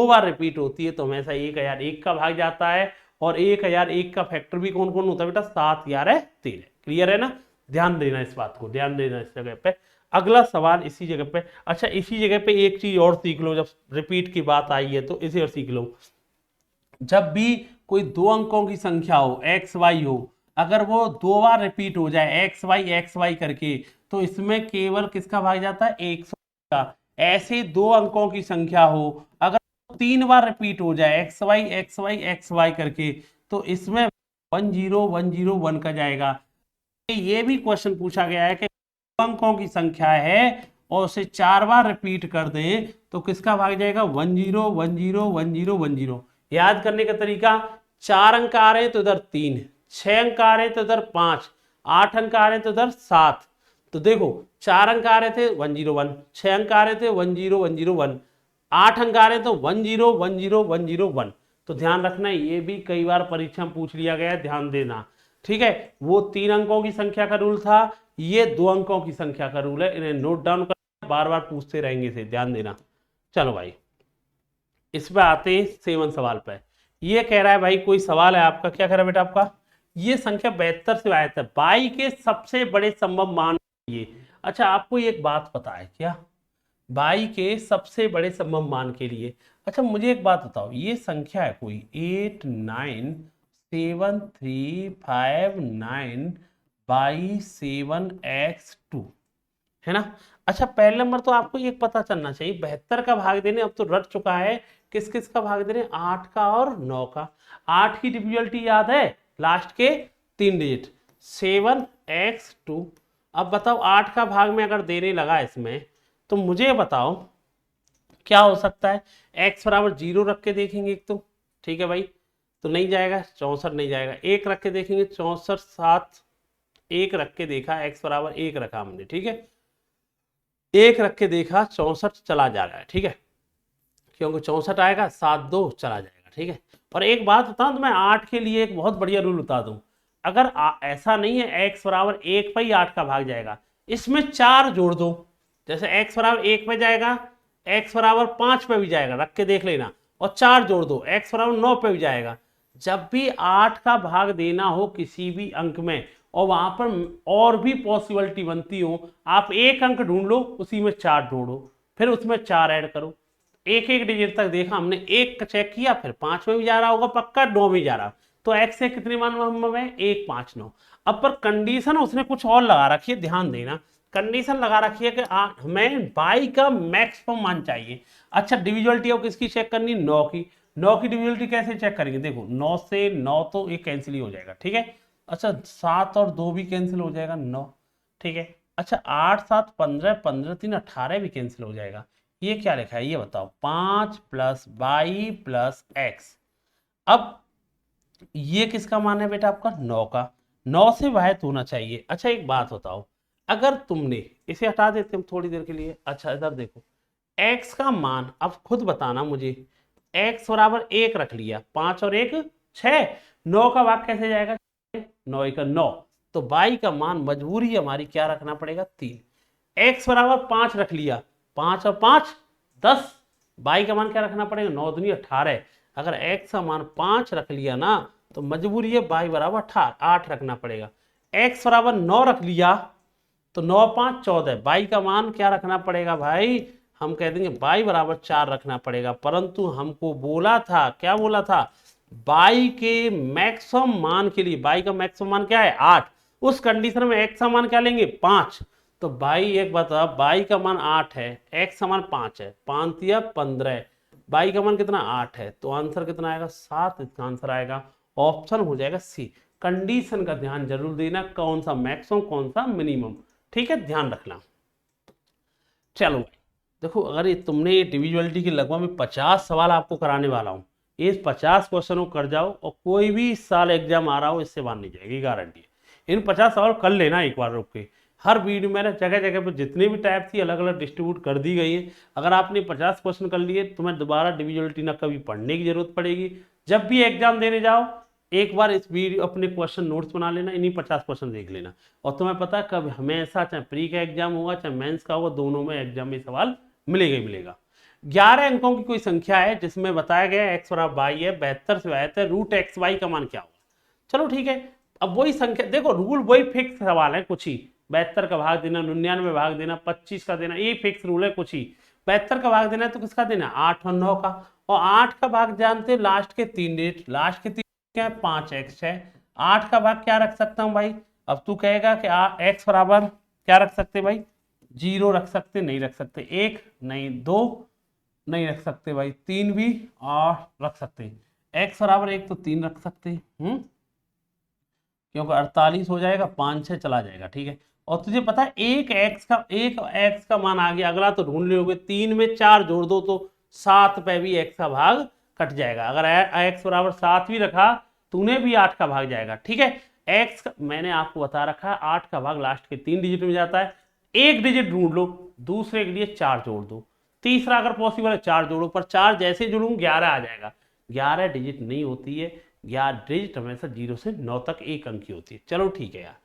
बार रिपीट होती है तो हमेशा 1001 का भाग जाता है। और 1001 का फैक्टर भी कौन कौन होता है बेटा? 7 11 13। क्लियर है ना? ध्यान देना इस बात को, ध्यान देना इस जगह पे। अगला सवाल इसी जगह पे। अच्छा, इसी जगह पे एक चीज और सीख लो, जब रिपीट की बात आई है तो इसे और सीख लो। जब भी कोई 2 अंकों की संख्या हो, एक्स वाई हो, अगर वो 2 बार रिपीट हो जाए एक्स वाई करके, तो इसमें केवल किसका भाग जाता है? 100 का। ऐसे 2 अंकों की संख्या हो, अगर 3 बार रिपीट हो जाए एक्स वाई करके, तो इसमें 10101 का जाएगा। ये भी क्वेश्चन पूछा गया है कि अंकों की संख्या है और उसे 4 बार रिपीट कर दें तो किसका भाग जाएगा? 10101010। याद करने का तरीका, 4 अंक आ रहे हैं तो इधर 3, 6 अंक आ रहे हैं तो इधर 5, 8 अंक आ रहे हैं तो इधर 7। तो देखो, 4 अंक आ रहे थे 101, 6 अंक आ रहे थे 10101, 8 अंक आ रहे हैं तो 1010101। तो ध्यान रखना, ये भी कई बार परीक्षा में पूछ लिया गया है, ध्यान देना। ठीक है, वो 3 अंकों की संख्या का रूल था, ये 2 अंकों की संख्या का रूल है। इन्हें नोट डाउन कर, बार बार पूछते रहेंगे इसे, ध्यान देना। चलो भाई, इस पे आते हैं 7 सवाल पे। ये कह रहा है भाई, कोई सवाल है आपका, क्या कह रहा है बेटा आपका? ये संख्या 72 से आया था, बाई के सबसे बड़े संभव मान ये। अच्छा, आपको एक बात पता है क्या? बाई के सबसे बड़े संभव मान के लिए, अच्छा मुझे एक बात बताओ, ये संख्या है कोई 897359/7x2, है ना? अच्छा, पहले नंबर तो आपको ये पता चलना चाहिए, 72 का भाग देने अब तो रट चुका है, किस किस का भाग देने? 8 का और 9 का। 8 की डिविजिबिलिटी याद है? लास्ट के 3 डिजिट 7x2। अब बताओ, 8 का भाग में अगर देने लगा इसमें, तो मुझे बताओ क्या हो सकता है? x बराबर 0 रख के देखेंगे एक तो, ठीक है भाई, तो नहीं जाएगा, 64 नहीं जाएगा। 1 रख के देखेंगे, 64 7, 1 रख के देखा, x बराबर 1 रखा हमने, ठीक है, 1 रख के देखा, 64 चला जा रहा है, ठीक है, क्योंकि 64 आएगा, 7 2 चला जाएगा, ठीक है। और एक बात बताऊं तो मैं 8 के लिए एक बहुत बढ़िया रूल बता दूं, अगर ऐसा नहीं है x बराबर 1 पे ही 8 का भाग जाएगा, इसमें 4 जोड़ दो, जैसे x बराबर 1 पे जाएगा, x बराबर 5 पे भी जाएगा, रख के देख लेना, और 4 जोड़ दो, x बराबर 9 पे भी जाएगा। जब भी 8 का भाग देना हो किसी भी अंक में और वहां पर और भी पॉसिबिलिटी बनती हो, आप एक अंक ढूंढ लो, उसी में 4 जोड़ो, फिर उसमें 4 ऐड करो। एक एक डिजिट तक देखा हमने, 1 का चेक किया, फिर 5 में भी जा रहा होगा पक्का, 9 में जा रहा, तो x से कितने मान में? 1 5 9। अब पर कंडीशन उसने कुछ और लगा रखी है, ध्यान देना, कंडीशन लगा रखी है कि हमें बाई का मैक्सिमम मान चाहिए। अच्छा, डिविजिबिलिटी अब किसकी चेक करनी? 9 की। 9 की डिविजिबिलिटी कैसे चेक करेंगे? देखो, 9 से 9 तो एक कैंसिल ही हो जाएगा, ठीक है। अच्छा, 7 और 2 भी कैंसिल हो जाएगा, 9, ठीक है। अच्छा, 8 7 15, 15 3 18 भी कैंसिल हो जाएगा। ये क्या लिखा है ये बताओ? 5 + y + x। अब ये किसका मान है बेटा? आपका 9 का। 9 से विभाजित होना चाहिए। अच्छा, एक बात बताओ, अगर तुमने इसे हटा देते हम थोड़ी देर के लिए। अच्छा इधर देखो, x का मान अब खुद बताना मुझे, x बराबर 1 रख लिया, 5 और 1 6, 9 का भाग कैसे जाएगा, 9 1 9, तो y का मान मजबूरी हमारी क्या रखना पड़ेगा 3। x बराबर 5 रख लिया, 5 और 5 10, y का मान क्या रखना पड़ेगा 9 दूनी 18। अगर x का मान 5 रख लिया ना तो मजबूरी है y बराबर 8 रखना पड़ेगा। x बराबर 9 रख लिया तो 9 5 14, y का मान क्या रखना पड़ेगा भाई, हम कह देंगे y बराबर 4 रखना पड़ेगा। परंतु हमको बोला था, क्या बोला था, y के मैक्सिमम मान के लिए, y का मैक्सिमम मान क्या है 8, उस कंडीशन में x का मान क्या लेंगे 5। तो भाई एक बता, y का मान 8 है, x का मान 5 है, 5 या 15, y का मान कितना 8 है, तो आंसर कितना आएगा 7, इसका आंसर आएगा ऑप्शन हो जाएगा सी। कंडीशन का ध्यान जरूर देना, कौन सा मैक्सिमम कौन सा मिनिमम, ठीक है, ध्यान रखना। चलो देखो, अगर ये तुमने ये डिविजुअलिटी के लगभग में 50 सवाल आपको कराने वाला हूँ, ये 50 क्वेश्चनों कर जाओ और कोई भी इस साल एग्जाम आ रहा हो इससे बाहर नहीं जाएगी, गारंटी है। इन 50 सवाल कर लेना एक बार रुक के। हर वीडियो मैंने जगह जगह पर जितने भी टाइप थी अलग अलग डिस्ट्रीब्यूट कर दी गई है। अगर आपने 50 क्वेश्चन कर लिए तुम्हें दोबारा डिविजुअलिटी ना कभी पढ़ने की जरूरत पड़ेगी। जब भी एग्जाम देने जाओ एक बार इस वीडियो अपने क्वेश्चन नोट्स बना लेना, इन्हीं 50 क्वेश्चन देख लेना, और तुम्हें पता है कब हमेशा चाहे प्री का एग्जाम होगा चाहे मेंस का होगा, दोनों में एग्जाम में सवाल मिलेगा ही मिलेगा। 11 अंकों की कोई संख्या है जिसमें बताया गया x बराबर वाई है, 72 से आया था रूट एक्स वाई का मान क्या होगा। चलो ठीक है, अब वही संख्या देखो, रूल वही फिक्स सवाल है, कुछ ही 72 का भाग देना, 99 भाग देना, 25 का देना, ये फिक्स रूल है कुछ ही। 72 का भाग देना है तो किसका देना 8 और 9 का, और 8 का भाग जानते लास्ट के 3 डिजिट, लास्ट के 3 क्या है 5x है। 8 का भाग क्या रख सकता हूं भाई, अब तू कहेगा कि x बराबर क्या रख सकते भाई, 0 रख सकते, नहीं रख सकते, 1 नहीं, 2 नहीं रख सकते भाई, 3 भी और रख सकते, x बराबर 1 तो 3 रख सकते, क्योंकि 48 हो जाएगा, 5 से चला जाएगा, ठीक है। और तुझे पता है एक x का मान आ गया, अगला तो ढूंढ लोगे, 3 में 4 जोड़ दो तो 7 पे भी x का भाग कट जाएगा। अगर x बराबर 7 भी रखा तूने भी 8 का भाग जाएगा, ठीक है। x का मैंने आपको बता रखा है 8 का भाग लास्ट के 3 डिजिट में जाता है, एक डिजिट ढूंढ लो, दूसरे के लिए 4 जोड़ दो, तीसरा अगर पॉसिबल है 4 जोड़ो, पर 4 जैसे जोड़ूं 11 आ जाएगा। 11 डिजिट नहीं होती है, 11 डिजिट हमेशा 0 से 9 तक एक अंक की होती है। चलो ठीक है यार,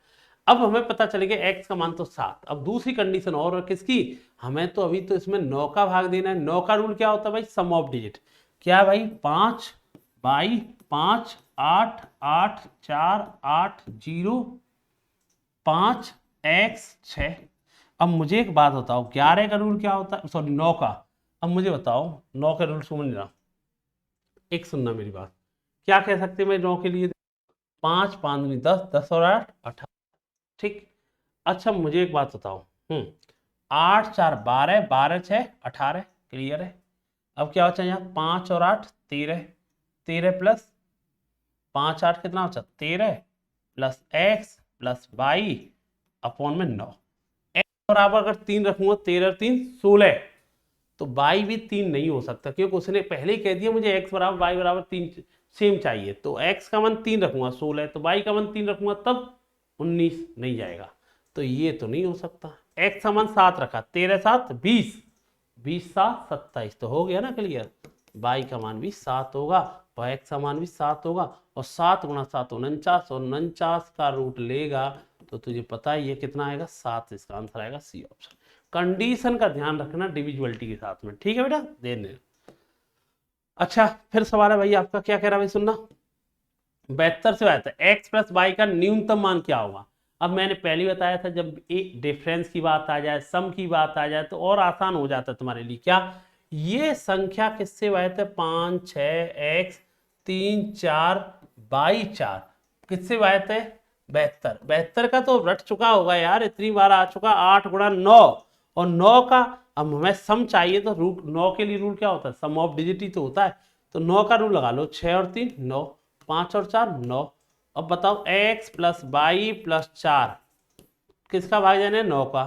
अब हमें पता चलेगा x का मान तो 7। अब दूसरी कंडीशन और किसकी, हमें तो अभी तो इसमें 9 का भाग देना है। 9 का रूल क्या होता है भाई, सम ऑफ डिजिट, क्या भाई 5 बाई 5 8 8 4 8 0 5 x 6। अब मुझे एक बात बताओ, 11 का रूल क्या होता है, सॉरी 9 का, अब मुझे बताओ 9 का रूल समझना, एक सुनना मेरी बात, क्या कह सकते हैं मैं 9 के लिए, 5 5 दूनी 10, 10 और 8 18, ठीक। अच्छा मुझे एक बात बताओ, 8 4 12, 12 6 18, क्लियर है। अब क्या होता है यहाँ 5 और 8 13, 13 प्लस 5 8 कितना होता है 13 plus x plus Y upon में 9, x बराबर अगर 3 रखूंगा 13 3 16, तो y भी 3 नहीं हो सकता, क्योंकि उसने पहले ही कह दिया मुझे x बराबर y बराबर 3 सेम चाहिए, तो x का मान 3 रखूंगा 16, तो y का मान 3 रखूंगा तब 19 नहीं जाएगा, तो ये तो नहीं हो सकता। x का मान 7 रखा, 13 7 20, 20 7 27, तो हो गया ना क्लियर, y का मान भी 7 होगा और x का मान भी 7 होगा, और 7 गुणा 7 49, और 49 का रूट लेगा तो तुझे पता ही है कितना आएगा 7, इसका आंसर आएगा सी ऑप्शन। कंडीशन का ध्यान रखना डिविजुअलिटी के साथ में, ठीक है बेटा, देने। अच्छा फिर सवाल है भाई आपका, क्या कह रहा है भाई सुनना, 72 से आया था x प्लस वाई का न्यूनतम मान क्या होगा। अब मैंने पहले बताया था जब एक डिफरेंस की बात आ जाए, सम की बात आ जाए तो और आसान हो जाता है तुम्हारे लिए, क्या ये संख्या किससे आए थे 5 6 x 3 4 बाई 4 किससे आए थे 72, 72 का तो रट चुका होगा यार, इतनी बार आ चुका, 8 गुणा 9, और 9 का अब हमें सम चाहिए तो रूट 9 के लिए रूल क्या होता है, सम ऑफ डिजिट ही तो होता है, तो 9 का रूल लगा लो, 6 और 3 9, 5 और 4 9। अब बताओ x प्लस वाई प्लस 4 किसका भाग जाना है 9 का,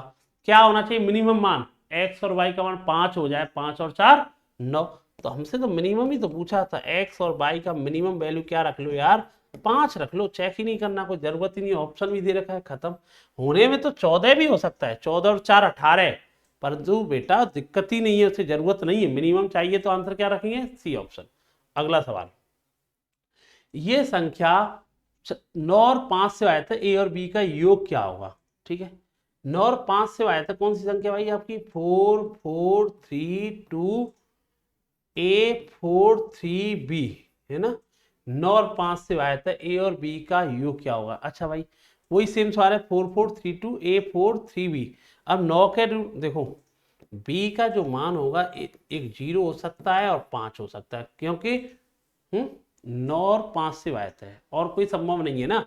क्या होना चाहिए मिनिमम मान, x और y का मान 5 हो जाए, 5 और 4 9, तो हमसे तो मिनिमम ही तो पूछा था, x और y का मिनिमम वैल्यू क्या रख लो यार 5 रख लो, चेक ही नहीं करना, कोई जरूरत ही नहीं, ऑप्शन भी दे रखा है, खत्म। होने में तो 14 भी हो सकता है, 14 और 4 18, परंतु बेटा दिक्कत ही नहीं है, उसे जरूरत नहीं है, मिनिमम चाहिए, तो आंसर क्या रखेंगे, सी ऑप्शन। अगला सवाल, ये संख्या 9 और 5 से आया था, ए और बी का योग क्या होगा, ठीक है। 9 और 5 से आया था, कौन सी संख्या भाई आपकी, 4 4 3 2 ए 4 3 बी, है ना। 9 और 5 से आया था, ए और बी का योग क्या होगा। अच्छा भाई वही सेम सवाल है, 4 4 3 2 ए 4 3 बी। अब 9 के देखो बी का जो मान होगा एक 0 हो सकता है और 5 हो सकता है, क्योंकि 9 और 5 से आयत है और कोई संभव नहीं है ना।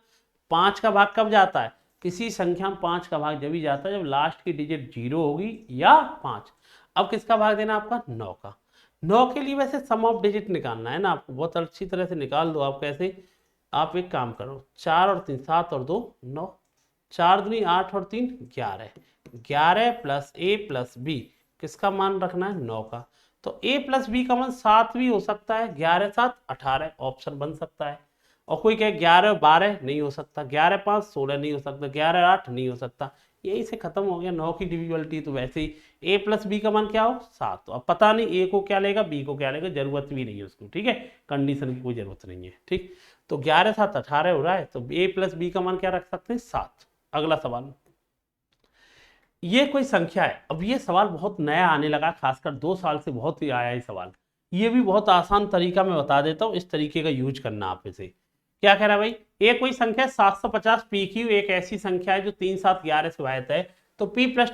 5 का भाग कब जाता है, किसी संख्या में 5 का भाग जब ही जाता है जब लास्ट की डिजिट 0 होगी या 5। अब किसका भाग देना आपका, 9 का। 9 के लिए वैसे सम ऑफ डिजिट निकालना है ना आपको, बहुत अच्छी तरह से निकाल दो आप। कैसे, आप एक काम करो, 4 और 3 7 और 2 9, 4 दूनी 8 और 3 11, 11 प्लस ए प्लस बी, किसका मान रखना है, 9 का। तो a प्लस बी का मान 7 भी हो सकता है, 11 7 18 ऑप्शन बन सकता है। और कोई कहे 11 12 नहीं हो सकता, 11 5 16 नहीं हो सकता, 11 8 नहीं हो सकता, यही से खत्म हो गया। 9 की डिविजिबिलिटी तो वैसे ही a प्लस बी का मान क्या हो 7, तो अब पता नहीं a को क्या लेगा b को क्या लेगा, जरूरत भी नहीं है उसको, ठीक है, कंडीशन की कोई जरूरत नहीं है, ठीक। तो 11 7 18 हो रहा है, तो a प्लस बी का मान क्या रख सकते हैं, 7। अगला सवाल, ये कोई संख्या है, अब ये सवाल बहुत नया आने लगा, खासकर 2 साल से बहुत ही आया है सवाल। ये भी बहुत आसान तरीका मैं बता देता हूँ, इस तरीके का यूज करना आप इसे। क्या कह रहा है भाई, ये कोई संख्या 750 पी क्यू एक ऐसी संख्या है जो 3 7 11 से विभाजित है, तो p प्लस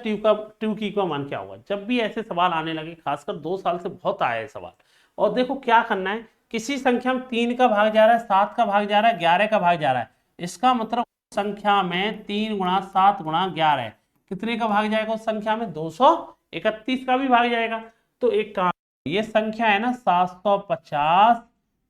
टू की का मान क्या होगा। जब भी ऐसे सवाल आने लगे, खासकर 2 साल से बहुत आया है सवाल। और देखो क्या करना है, किसी संख्या में 3 का भाग जा रहा है, 7 का भाग जा रहा है, 11 का भाग जा रहा है, इसका मतलब संख्या में 3 गुणा 7 गुणा 11 कितने का भाग जाएगा, उस संख्या में 231 का भी भाग जाएगा। तो एक काम, ये संख्या है ना 750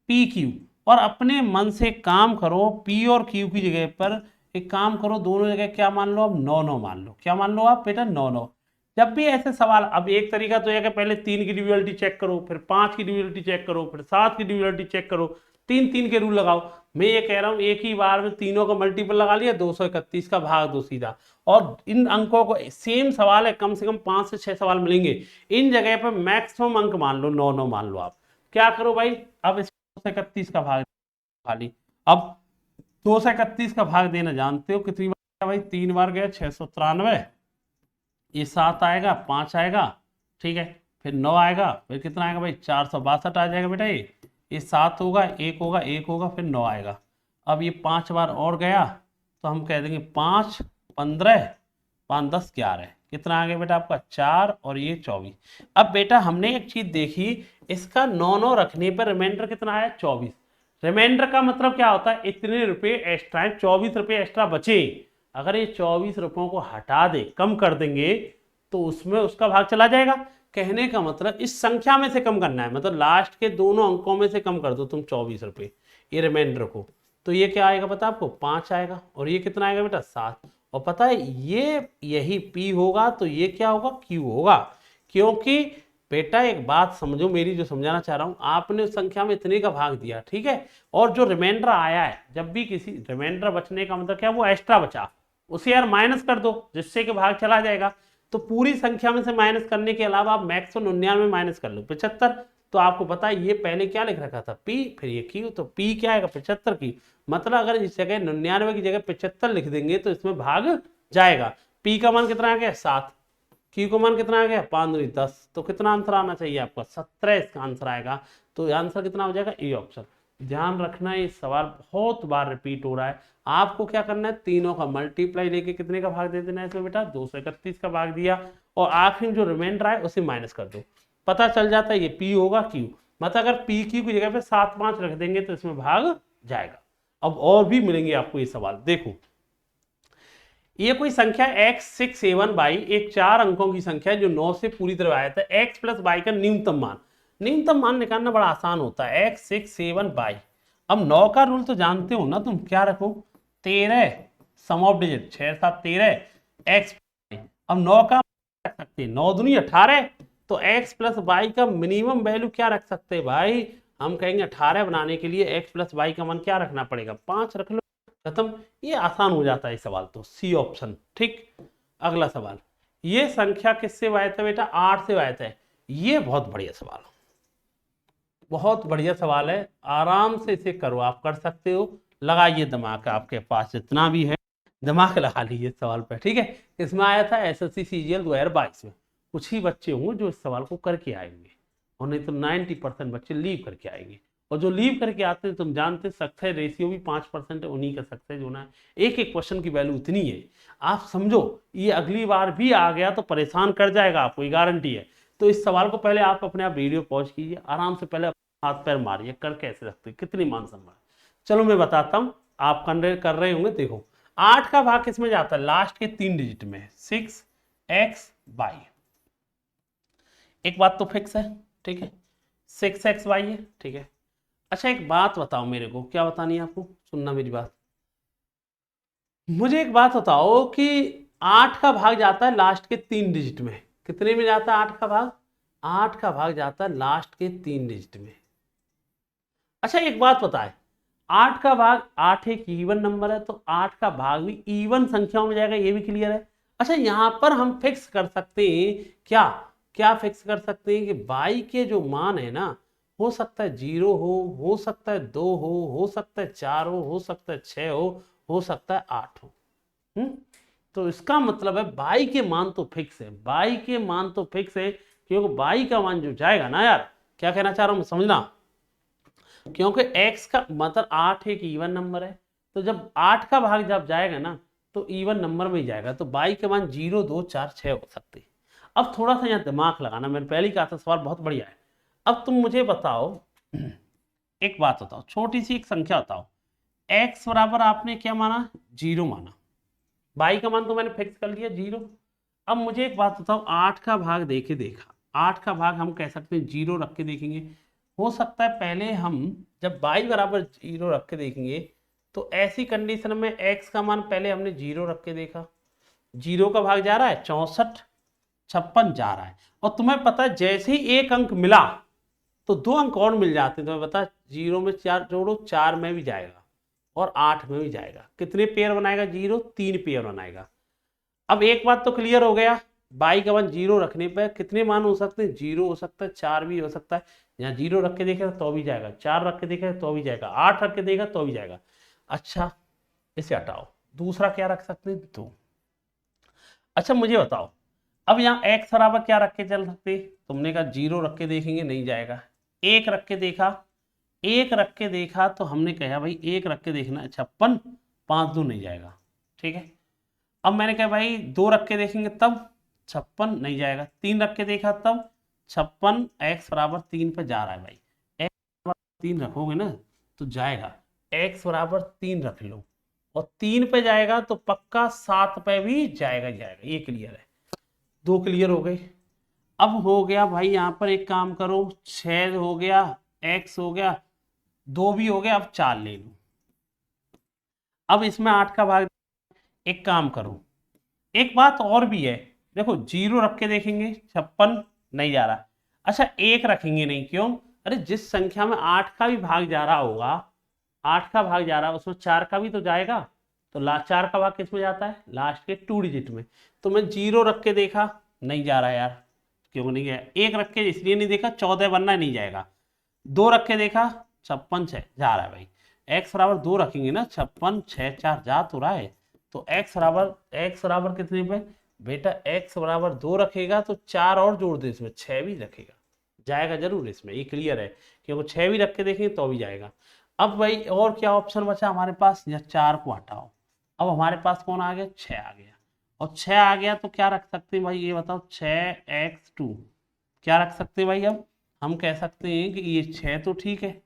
पी क्यू, और अपने मन से काम करो, पी और क्यू की जगह पर एक काम करो, दोनों जगह क्या मान लो, अब 9 9 मान लो। क्या मान लो आप बेटा, 9 9। जब भी ऐसे सवाल, अब एक तरीका तो यह कि पहले 3 की डिविजिबिलिटी चेक करो, फिर 5 की डिविजिबिलिटी चेक करो, फिर 7 की डिविजिबिलिटी चेक करो, 3 3 के रूल लगाओ। मैं ये कह रहा हूं एक ही बार में तीनों का मल्टीपल लगा लिया, 231 का भाग दो सीधा। और इन अंकों को, सेम सवाल है, कम से कम 5 से 6 सवाल मिलेंगे, इन जगह पर मैक्सिमम अंक मान लो 9 9 मान लो आप। क्या करो भाई, अब इस 231 का भाग खाली, अब 231 का भाग देना जानते हो कितनी बार भाई, 3 बार गया 693, ये 7 आएगा, 5 आएगा, ठीक है, फिर 9 आएगा, फिर कितना आएगा भाई 462 आ जाएगा बेटा। ये 7 होगा, 1 होगा, 1 होगा, फिर 9 आएगा। अब ये 5 बार और गया, तो हम कह देंगे 5 15 5 10 11, कितना आ गया बेटा आपका 4 और ये 24। अब बेटा हमने एक चीज देखी, इसका 9 9 रखने पर रिमाइंडर कितना आया 24। रिमाइंडर का मतलब क्या होता है, इतने रुपए एक्स्ट्रा, 24 रुपए एक्स्ट्रा बचे। अगर ये 24 रुपयों को हटा दे, कम कर देंगे, तो उसमें उसका भाग चला जाएगा। कहने का मतलब इस संख्या में से कम करना है, मतलब लास्ट के दोनों अंकों में से कम कर दो तुम 24 रुपये ये रिमाइंडर को, तो ये क्या आएगा पता आपको 5 आएगा, और ये कितना आएगा बेटा 7। और पता है ये यही P होगा, तो ये क्या होगा Q होगा। क्योंकि बेटा एक बात समझो मेरी, जो समझाना चाह रहा हूं, आपने उस संख्या में इतने का भाग दिया, ठीक है, और जो रिमाइंडर आया है, जब भी किसी रिमाइंडर बचने का मतलब क्या, वो एक्स्ट्रा बचा, उसे यार माइनस कर दो, जिससे कि भाग चला जाएगा। तो पूरी संख्या में से माइनस करने के अलावा आप मैक्सिमम 99 माइनस कर लो 75। तो आपको पता है ये पहले क्या लिख रखा था P, फिर ये Q, तो P क्या आएगा 75 की, मतलब अगर इस जगह 99 की जगह 75 लिख देंगे तो इसमें भाग जाएगा। P का मान कितना आ गया 7, Q का मान कितना आ गया 5 दूनी 10, तो कितना आंसर आना चाहिए आपका 17 इसका आंसर आएगा। तो आंसर कितना हो जाएगा ए ऑप्शन। ध्यान रखना ये सवाल बहुत बार रिपीट हो रहा है, आपको क्या करना है, तीनों का मल्टीप्लाई लेके कितने का भाग दे देना है इसमें बेटा 231 का भाग दिया, और आखिर में जो रिमाइंडर आए उसे माइनस कर दो, पता चल जाता है ये P होगा Q। मतलब अगर P Q की जगह पे 7 5 रख देंगे तो इसमें भाग जाएगा। अब और भी मिलेंगे आपको ये सवाल, देखो ये कोई संख्या x6 7 बाई एक 4 अंकों की संख्या है जो 9 से पूरी तरह आया था, x प्लस बाई का न्यूनतम मान। न्यूनतम मान निकालना बड़ा आसान होता है, x6 7 बाई। अब 9 का रूल तो जानते हो ना तुम, क्या रखो 13 सम ऑफ डिजिट 6 7 13 x। अब 9 का रख सकते हैं 9 दूनी 18, तो x प्लस बाई का मिनिमम वैल्यू क्या रख सकते हैं भाई, हम कहेंगे 18 बनाने के लिए x प्लस वाई का मान क्या रखना पड़ेगा, 5 रख लो, खत्म। ये आसान हो जाता है सवाल, तो सी ऑप्शन। ठीक, अगला सवाल, ये संख्या किससे वाहित है बेटा, 8 से वाहित है। ये बहुत बढ़िया सवाल, बहुत बढ़िया सवाल है, आराम से इसे करो, आप कर सकते हो। लगाइए दिमाग, आपके पास जितना भी है दिमाग लगा लीजिए सवाल पर। ठीक है, इसमें आया था एसएससी सीजीएल 2022 में। कुछ ही बच्चे होंगे जो इस सवाल को करके आएंगे, और नहीं तो 90% बच्चे लीव करके आएंगे। और जो लीव करके आते हैं, तुम जानते हैं सक्सेस रेशियो भी 5% है, उन्हीं का सक्सेस होना है। एक एक क्वेश्चन की वैल्यू इतनी है, आप समझो, ये अगली बार भी आ गया तो परेशान कर जाएगा आपको, ये गारंटी है। तो इस सवाल को पहले आप अपने आप वीडियो पॉज कीजिए, आराम से पहले हाथ पैर मारिए, कर कैसे सकते, कितनी मान सम्मान। चलो मैं बताता हूँ, आप कर रहे होंगे। देखो 8 का भाग किसमें जाता है, लास्ट के 3 डिजिट में, 6xy। एक बात तो फिक्स है, ठीक है, 6xy है, ठीक है। अच्छा एक बात बताओ मेरे को, क्या बतानी है आपको, सुनना मेरी बात। मुझे एक बात बताओ कि 8 का भाग जाता है लास्ट के 3 डिजिट में, कितने में जाता है 8 का भाग, 8 का भाग जाता है लास्ट के 3 डिजिट में। अच्छा एक बात पता है, 8 का भाग, 8 एक इवन नंबर है, तो 8 का भाग भी इवन संख्याओं में जाएगा, ये भी क्लियर है। अच्छा यहां पर हम फिक्स कर सकते हैं क्या, क्या फिक्स कर सकते हैं कि बाई के जो मान है ना, हो सकता है 0 हो सकता है 2 हो सकता है 4 हो सकता है 6 हो सकता है 8 हो। तो इसका मतलब है बाई के मान तो फिक्स है, बाई के मान तो फिक्स है, क्योंकि बाई का मान जो जाएगा ना यार, क्या कहना चाह रहा हूं समझना, क्योंकि x का मतलब 8 एक इवन नंबर है, तो जब 8 का भाग जब जाएगा ना, तो इवन नंबर में ही जाएगा, तो बाई के मान 0 2 4 6 हो सकते हैं। अब थोड़ा सा यहाँ दिमाग लगाना, मैंने पहले ही कहा था सवाल बहुत बढ़िया है। अब तुम मुझे बताओ, एक बात बताओ, छोटी सी एक संख्या बताओ, x बराबर आपने क्या माना, 0 माना, बाई का मान तो मैंने फिक्स कर लिया 0। अब मुझे एक बात बताओ, 8 का भाग देखा, 8 का भाग हम कह सकते हैं 0 रख के देखेंगे। हो सकता है पहले हम जब बाई बराबर 0 रख के देखेंगे, तो ऐसी कंडीशन में x का मान पहले हमने 0 रख के देखा, 0 का भाग जा रहा है 64, 56 जा रहा है, और तुम्हें पता है जैसे ही एक अंक मिला तो 2 अंक और मिल जाते हैं। तुम्हें पता है 0 में 4 जोड़ो, 4 में भी जाएगा और 8 में भी जाएगा। कितने पेयर बनाएगा 0, 3 पेयर बनाएगा। अब एक बात तो क्लियर हो गया, बाई का मान 0 रखने पर कितने मान हो सकते हैं, 0 हो सकता है, 4 भी हो सकता है, यहाँ 0 रख के देखेगा तो भी जाएगा, 4 रख के देखेगा तो भी जाएगा, 8 रख के देगा तो भी जाएगा। अच्छा इसे हटाओ, दूसरा क्या रख सकते हैं, 2। अच्छा मुझे बताओ, अब यहाँ x बराबर क्या रख के चल सकते, तुमने कहा 0 रख के देखेंगे नहीं जाएगा, 1 रख के देखा, 1 रख के देखा तो हमने कहा भाई 1 रख के देखना, 56, 5 2 नहीं जाएगा, ठीक है। अब मैंने कहा भाई 2 रख के देखेंगे तब 56 नहीं जाएगा, 3 रख के देखा तब 56, x बराबर 3 पे जा रहा है भाई, x बराबर 3 रखोगे ना तो जाएगा, x बराबर 3 रख लो और 3 पे जाएगा तो पक्का 7 पे भी जाएगा जाएगा, ये क्लियर है। 2 क्लियर हो गए। अब हो गया भाई यहाँ पर एक काम करो, 6 हो गया, x हो गया, 2 भी हो गया, अब 4 ले लो। अब इसमें 8 का भाग, एक काम करो, एक बात और भी है, देखो 0 रख के देखेंगे 56 नहीं जा रहा, अच्छा 1 रखेंगे नहीं, क्यों, अरे जिस संख्या में 8 का भी भाग जा रहा होगा, 8 का भाग जा रहा है उसमें 4 का भी तो जाएगा, तो 4 का भाग किस में जाता है, लास्ट के 2 डिजिट में। तो मैं 0 रख के देखा नहीं जा रहा यार, क्यों नहीं गया, 1 रख के इसलिए नहीं देखा, 14 बनना नहीं जाएगा, 2 रख के देखा 56 6 जा रहा है भाई, x बराबर 2 रखेंगे ना, 56 6 4 जा तो रहा है, तो x बराबर कितने पे बेटा, x बराबर 2 रखेगा तो 4 और जोड़ दे इसमें, 6 भी रखेगा, जाएगा जरूर इसमें, ये क्लियर है, क्योंकि 6 भी रख के देखेंगे तो भी जाएगा। अब भाई और क्या ऑप्शन बचा हमारे पास, या 4 को हटाओ, अब हमारे पास कौन आ गया, 6 आ गया, और 6 आ गया तो क्या रख सकते हैं भाई, ये बताओ, 6x2 क्या रख सकते हैं भाई, अब हम कह सकते हैं कि ये 6 तो ठीक है,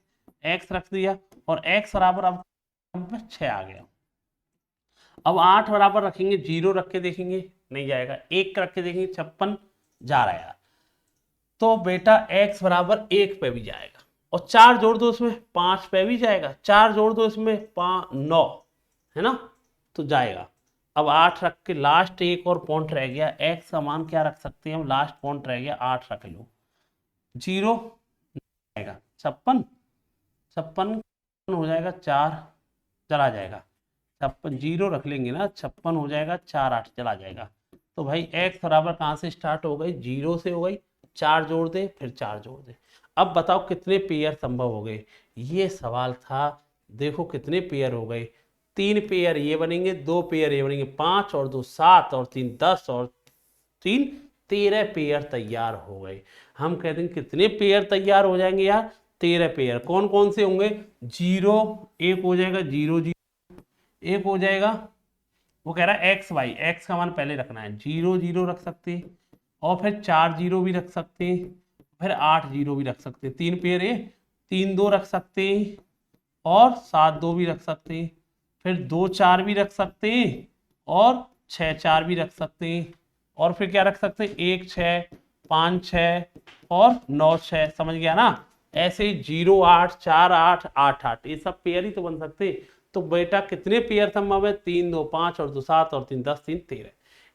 x रख दिया, और x बराबर अब 6 आ गया। अब 8 बराबर रखेंगे, 0 रख के देखेंगे नहीं जाएगा, 1 रख के देखेंगे 56 जा रहा है यार, तो बेटा x बराबर 1 पे भी जाएगा, और 4 जोड़ दो इसमें 5 पे भी जाएगा, 4 जोड़ दो इसमें 9 है ना, तो जाएगा। अब 8 रख के लास्ट एक और पॉइंट रह गया, x का मान क्या रख सकते हैं हम, लास्ट पॉइंट रह गया 8 रख लो, 0 आएगा 56 56 हो जाएगा 4, चला जाएगा। 56 जीरो रख लेंगे ना, 56 हो जाएगा 4 8 चला जाएगा। तो भाई x बराबर कहाँ से स्टार्ट हो गई, जीरो से हो गई, 4 जोड़ दे फिर 4 जोड़ दे। अब बताओ कितने पेयर संभव हो गए, ये सवाल था। देखो कितने पेयर हो गए, 3 पेयर ये बनेंगे, 2 पेयर ये बनेंगे, 5 और 2 7 और 3 10 और 3 13 पेयर तैयार हो गए। हम कहते हैं कितने पेयर तैयार हो जाएंगे यार, 13 पेयर। कौन कौन से होंगे, जीरो एक हो जाएगा, जीरो जीरो एक हो जाएगा। वो कह रहा है एक्स वाई, एक्स का मान पहले रखना है, जीरो जीरो रख सकते हैं, और फिर 4 जीरो भी रख सकते हैं, फिर 8 जीरो भी रख सकते हैं। 3 पेयर है, 3 2 रख सकते हैं, और 7 2 भी रख सकते हैं, फिर 2 4 भी रख सकते हैं, और 6 4 भी रख सकते हैं, और फिर क्या रख सकते हैं, 1 6 5 6 और 9 6। समझ गया ना, ऐसे 0 8 4 8 8 8 ये सब पेयर ही तो बन सकते हैं। तो बेटा कितने पेयर संभव है, 3 2 5 और 2 7 और 3 10 3 13।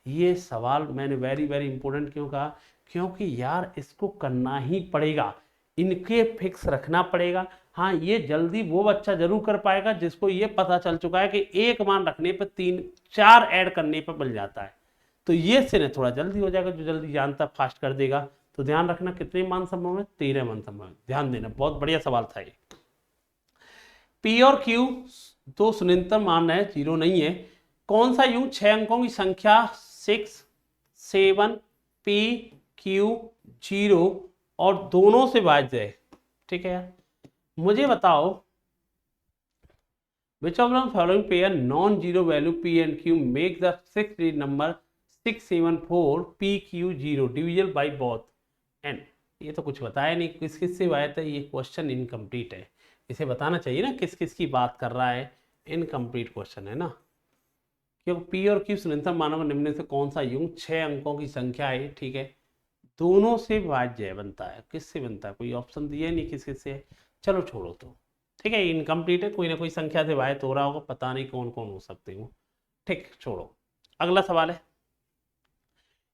ये सवाल मैंने वेरी वेरी इंपॉर्टेंट क्यों कहा, क्योंकि यार इसको करना ही पड़ेगा, इनके फिक्स रखना पड़ेगा। हाँ ये जल्दी वो बच्चा जरूर कर पाएगा जिसको ये पता चल चुका है कि एक मान रखने पर 3 4 ऐड करने पर मिल जाता है। तो ये से ना थोड़ा जल्दी हो जाएगा, जो जल्दी जानता फास्ट कर देगा। तो ध्यान रखना कितने मान संभव है, 13 मान संभव है। ध्यान देना, बहुत बढ़िया सवाल था ये। पी और क्यू दो सुनिश्चित मान है, जीरो नहीं है। कौन सा यूं 6 अंकों की संख्या 6 7 पी क्यू 0 और दोनों से भाज्य है। ठीक है यार, मुझे बताओ which of the following pair non-zero value p and q make the 6-digit number 674 pq0 divisible by both and। ये तो कुछ बताया नहीं, किस किस से आया था, ये क्वेश्चन इनकम्प्लीट है। इसे बताना चाहिए ना किस किस की बात कर रहा है, इनकम्प्लीट क्वेश्चन है ना। क्योंकि पी और क्यू सुनिश्चित मानों निम्न से कौन सा युग्म 6 अंकों की संख्या है, ठीक है, दोनों से भाज्य बनता है। किससे बनता है, कोई ऑप्शन दिया नहीं किस किस से। चलो छोड़ो, तो ठीक है इनकम्प्लीट है, कोई ना कोई संख्या से भाज्य हो रहा होगा, पता नहीं कौन कौन हो सकते हो। ठीक छोड़ो, अगला सवाल है,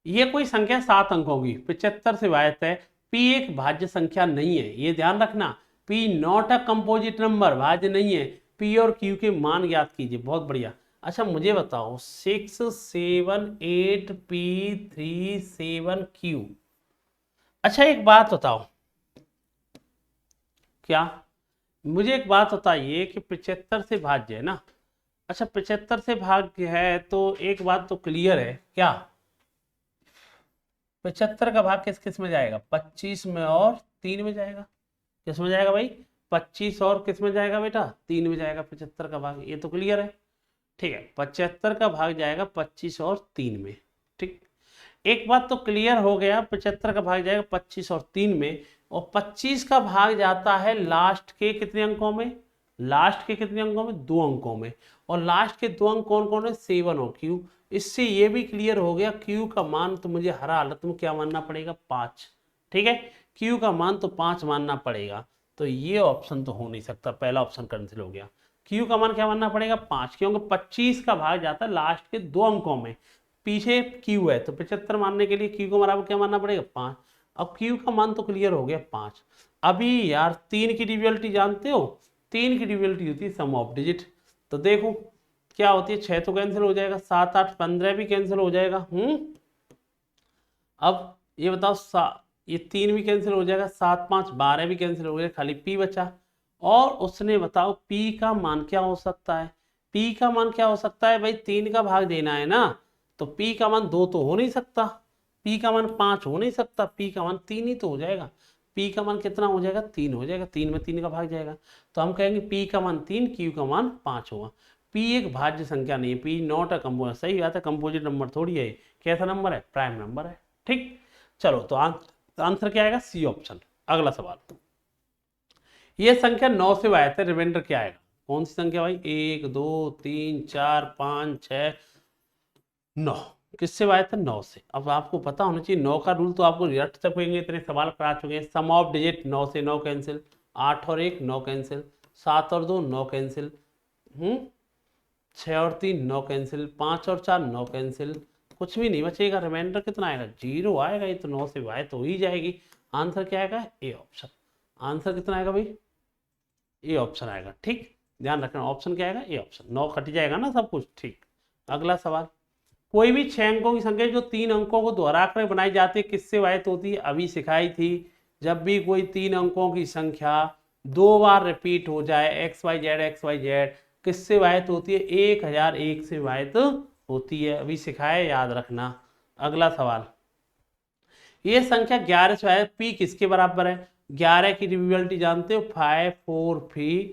ये कोई संख्या 7 अंकों की 75 से भाज्य है, पी एक भाज्य संख्या नहीं है, ये ध्यान रखना। P not a composite number, भाज्य नहीं है। पी और क्यू के मान ज्ञात कीजिए, बहुत बढ़िया। अच्छा मुझे बताओ 6 7 8 पी 3 7 क्यू। अच्छा एक बात बताओ, क्या मुझे एक बात बताइए कि 75 से भाज्य है ना। अच्छा 75 से भाज्य है तो एक बात तो क्लियर है, क्या 75 का भाग किस किस में जाएगा, 25 में और 3 में जाएगा। किस में जाएगा भाई, 25 और किस में जाएगा बेटा, 3 में जाएगा 75 का भाग, ये तो क्लियर है। ठीक है 75 का भाग जाएगा 25 और 3 में। ठीक, एक बात तो क्लियर हो गया, 75 का भाग जाएगा 25 और 3 में, और 25 का भाग जाता है लास्ट के कितने अंकों में, लास्ट के कितने अंकों में, 2 अंकों में। और लास्ट के 2 अंक कौन कौन है, 7 और क्यू। इससे ये भी क्लियर हो गया क्यू का मान तो मुझे हर हालत में क्या मानना पड़ेगा, 5। ठीक है क्यू का मान तो 5 मानना पड़ेगा। तो ये ऑप्शन तो हो नहीं सकता, पहला ऑप्शन कैंसिल हो गया। क्यू का मान क्या मानना पड़ेगा, 5, क्योंकि 25 का भाग जाता है लास्ट के 2 अंकों में, पीछे क्यू है, तो 75 मानने के लिए क्यू को बराबर क्या मानना पड़ेगा, 5। अब क्यू का मान तो क्लियर हो गया 5। अभी यार 3 की डिविजिबिलिटी जानते हो, 3 की डिविजिबिलिटी होती है सम ऑफ डिजिट। तो देखो क्या होती है, 6 तो कैंसिल हो जाएगा, 7 8 15 भी कैंसिल हो जाएगा। अब ये बताओ ये 3 भी कैंसिल हो जाएगा, 7 5 12 भी कैंसिल हो गया, खाली पी बचा। और उसने बताओ पी का मान क्या हो सकता है, पी का मान क्या हो सकता है भाई, 3 का भाग देना है ना, तो पी का मान 2 तो हो नहीं सकता, पी का मान 5 हो नहीं सकता, पी का मान 3 ही तो हो जाएगा। पी का मान कितना हो जाएगा, 3 हो जाएगा, 3 में 3 का भाग जाएगा। तो हम कहेंगे पी का मान 3, क्यू का मान 5 होगा। पी एक भाज्य संख्या नहीं है, पी नॉट अ कंपोजिट, सही बात है, कंपोजिट नंबर थोड़ी है, कैसा नंबर है, प्राइम नंबर है। ठीक चलो, तो आंसर क्या आएगा, सी ऑप्शन। अगला सवाल, ये संख्या 9 से भाज्य है, रिमाइंडर क्या आएगा, कौन सी संख्या भाई, 1 2 3 4 5 6 9, किससे भाज्य था, 9 से। अब आपको पता होना चाहिए 9 का रूल, तो आपको रट सकेंगे, इतने सवाल करा चुके हैं। सम ऑफ डिजिट, 9 से 9 कैंसिल, 8 और 1 9 कैंसिल, 7 और 2 9 कैंसिल, 6 और 3 9 कैंसिल, 5 और 4 9 कैंसिल, कुछ भी नहीं बचेगा। रिमाइंडर कितना आएगा, 0 आएगा। ये तो 9 से भाज्य तो हो ही जाएगी। आंसर क्या आएगा, ए ऑप्शन। आंसर कितना आएगा भाई, ए ऑप्शन आएगा। ठीक, ध्यान रखना ऑप्शन क्या आएगा, ए ऑप्शन। 9 कट जाएगा ना सब कुछ। ठीक, अगला सवाल, कोई भी 6 अंकों की संख्या जो 3 अंकों को दोहराकर बनाई जाती है किससे वाहित होती है? अभी सिखाई थी, जब भी कोई 3 अंकों की संख्या 2 बार रिपीट हो जाए XYZ किससे वाहित होती है? 1001 से वाहित होती है, अभी सिखाया, याद रखना। अगला सवाल, ये संख्या 11 से वाहित पी किसके बराबर है? 11 की डिविजिबिलिटी जानते हो, 54P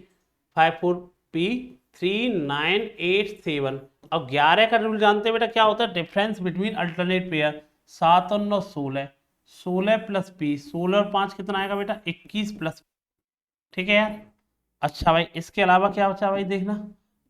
अब 11 का रूल जानते हैं बेटा, क्या होता है? Difference between alternate pair. 7 और 9 16, 16 प्लस पी, 16 और 5 कितना आएगा बेटा? 21 प्लस। ठीक है यार। अच्छा भाई, इसके अलावा क्या बचा भाई? देखना,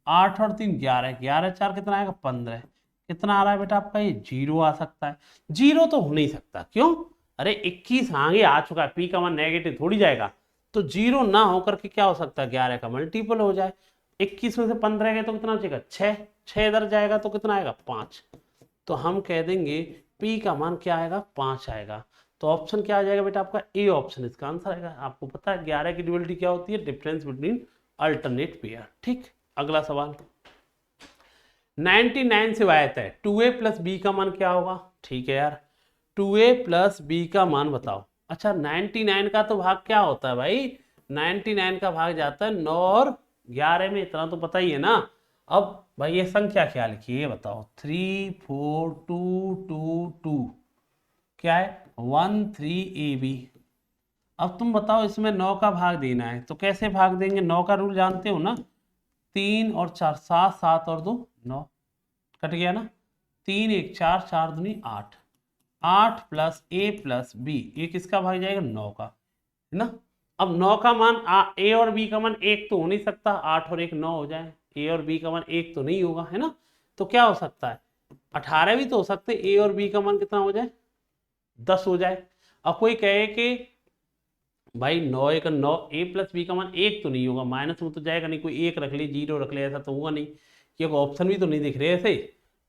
8 और 3 11, 11 4 कितना आएगा? 15। कितना आ रहा है बेटा आपका? ये 0 आ सकता है। 0 तो हो नहीं सकता, क्यों? अरे 21 आगे आ चुका है, पी का मान नेगेटिव थोड़ी जाएगा, तो 0 ना होकर के क्या हो सकता है? 11 का मल्टीपल हो जाए। 21 में से 15 गए तो कितना बचेगा? 6, 6 इधर जाएगा तो कितना आएगा? 5। तो हम कह देंगे पी का मान क्या आएगा? 5 आएगा। तो ऑप्शन क्या आ जाएगा बेटा आपका? ए ऑप्शन इसका आंसर आएगा। आपको पता है 11 की ड्यूअलिटी क्या होती है? Difference between alternate pair. ठीक, अगला सवाल, 99 से वायत है 2a प्लस बी का मान क्या होगा? ठीक है यार, 2a प्लस बी का मान बताओ। अच्छा, 99 का तो भाग क्या होता है भाई? 99 का भाग जाता है 9 और 11 में, इतना तो पता ही है ना। अब भाई ये संख्या क्या लिखी है बताओ? 3 4 2 2 2 क्या है? 1 3 AB। अब तुम बताओ, इसमें 9 का भाग देना है तो कैसे भाग देंगे? 9 का रूल जानते हो ना, 3 और 4 7, 7 और 2 9, कट गया ना। 3 1 4, 4 दूनी 8, 8 प्लस ए प्लस बी, ये किसका भाग जाएगा? 9 का, है ना। अब 9 का मान ए और बी का मान एक तो हो नहीं सकता, 8 और 1 9 हो जाए, ए और बी का मान एक तो नहीं होगा, है ना। तो क्या हो सकता है? 18 भी तो हो सकते, ए और बी का मान कितना हो जाए? 10 हो जाए। अब कोई कहे कि भाई 9 1 9, ए प्लस बी का मान एक तो नहीं होगा, माइनस में तो जाएगा नहीं, कोई एक रख ले, 0 रख ले, ऐसा तो होगा नहीं, क्योंकि ऑप्शन भी तो नहीं दिख रहे ऐसे।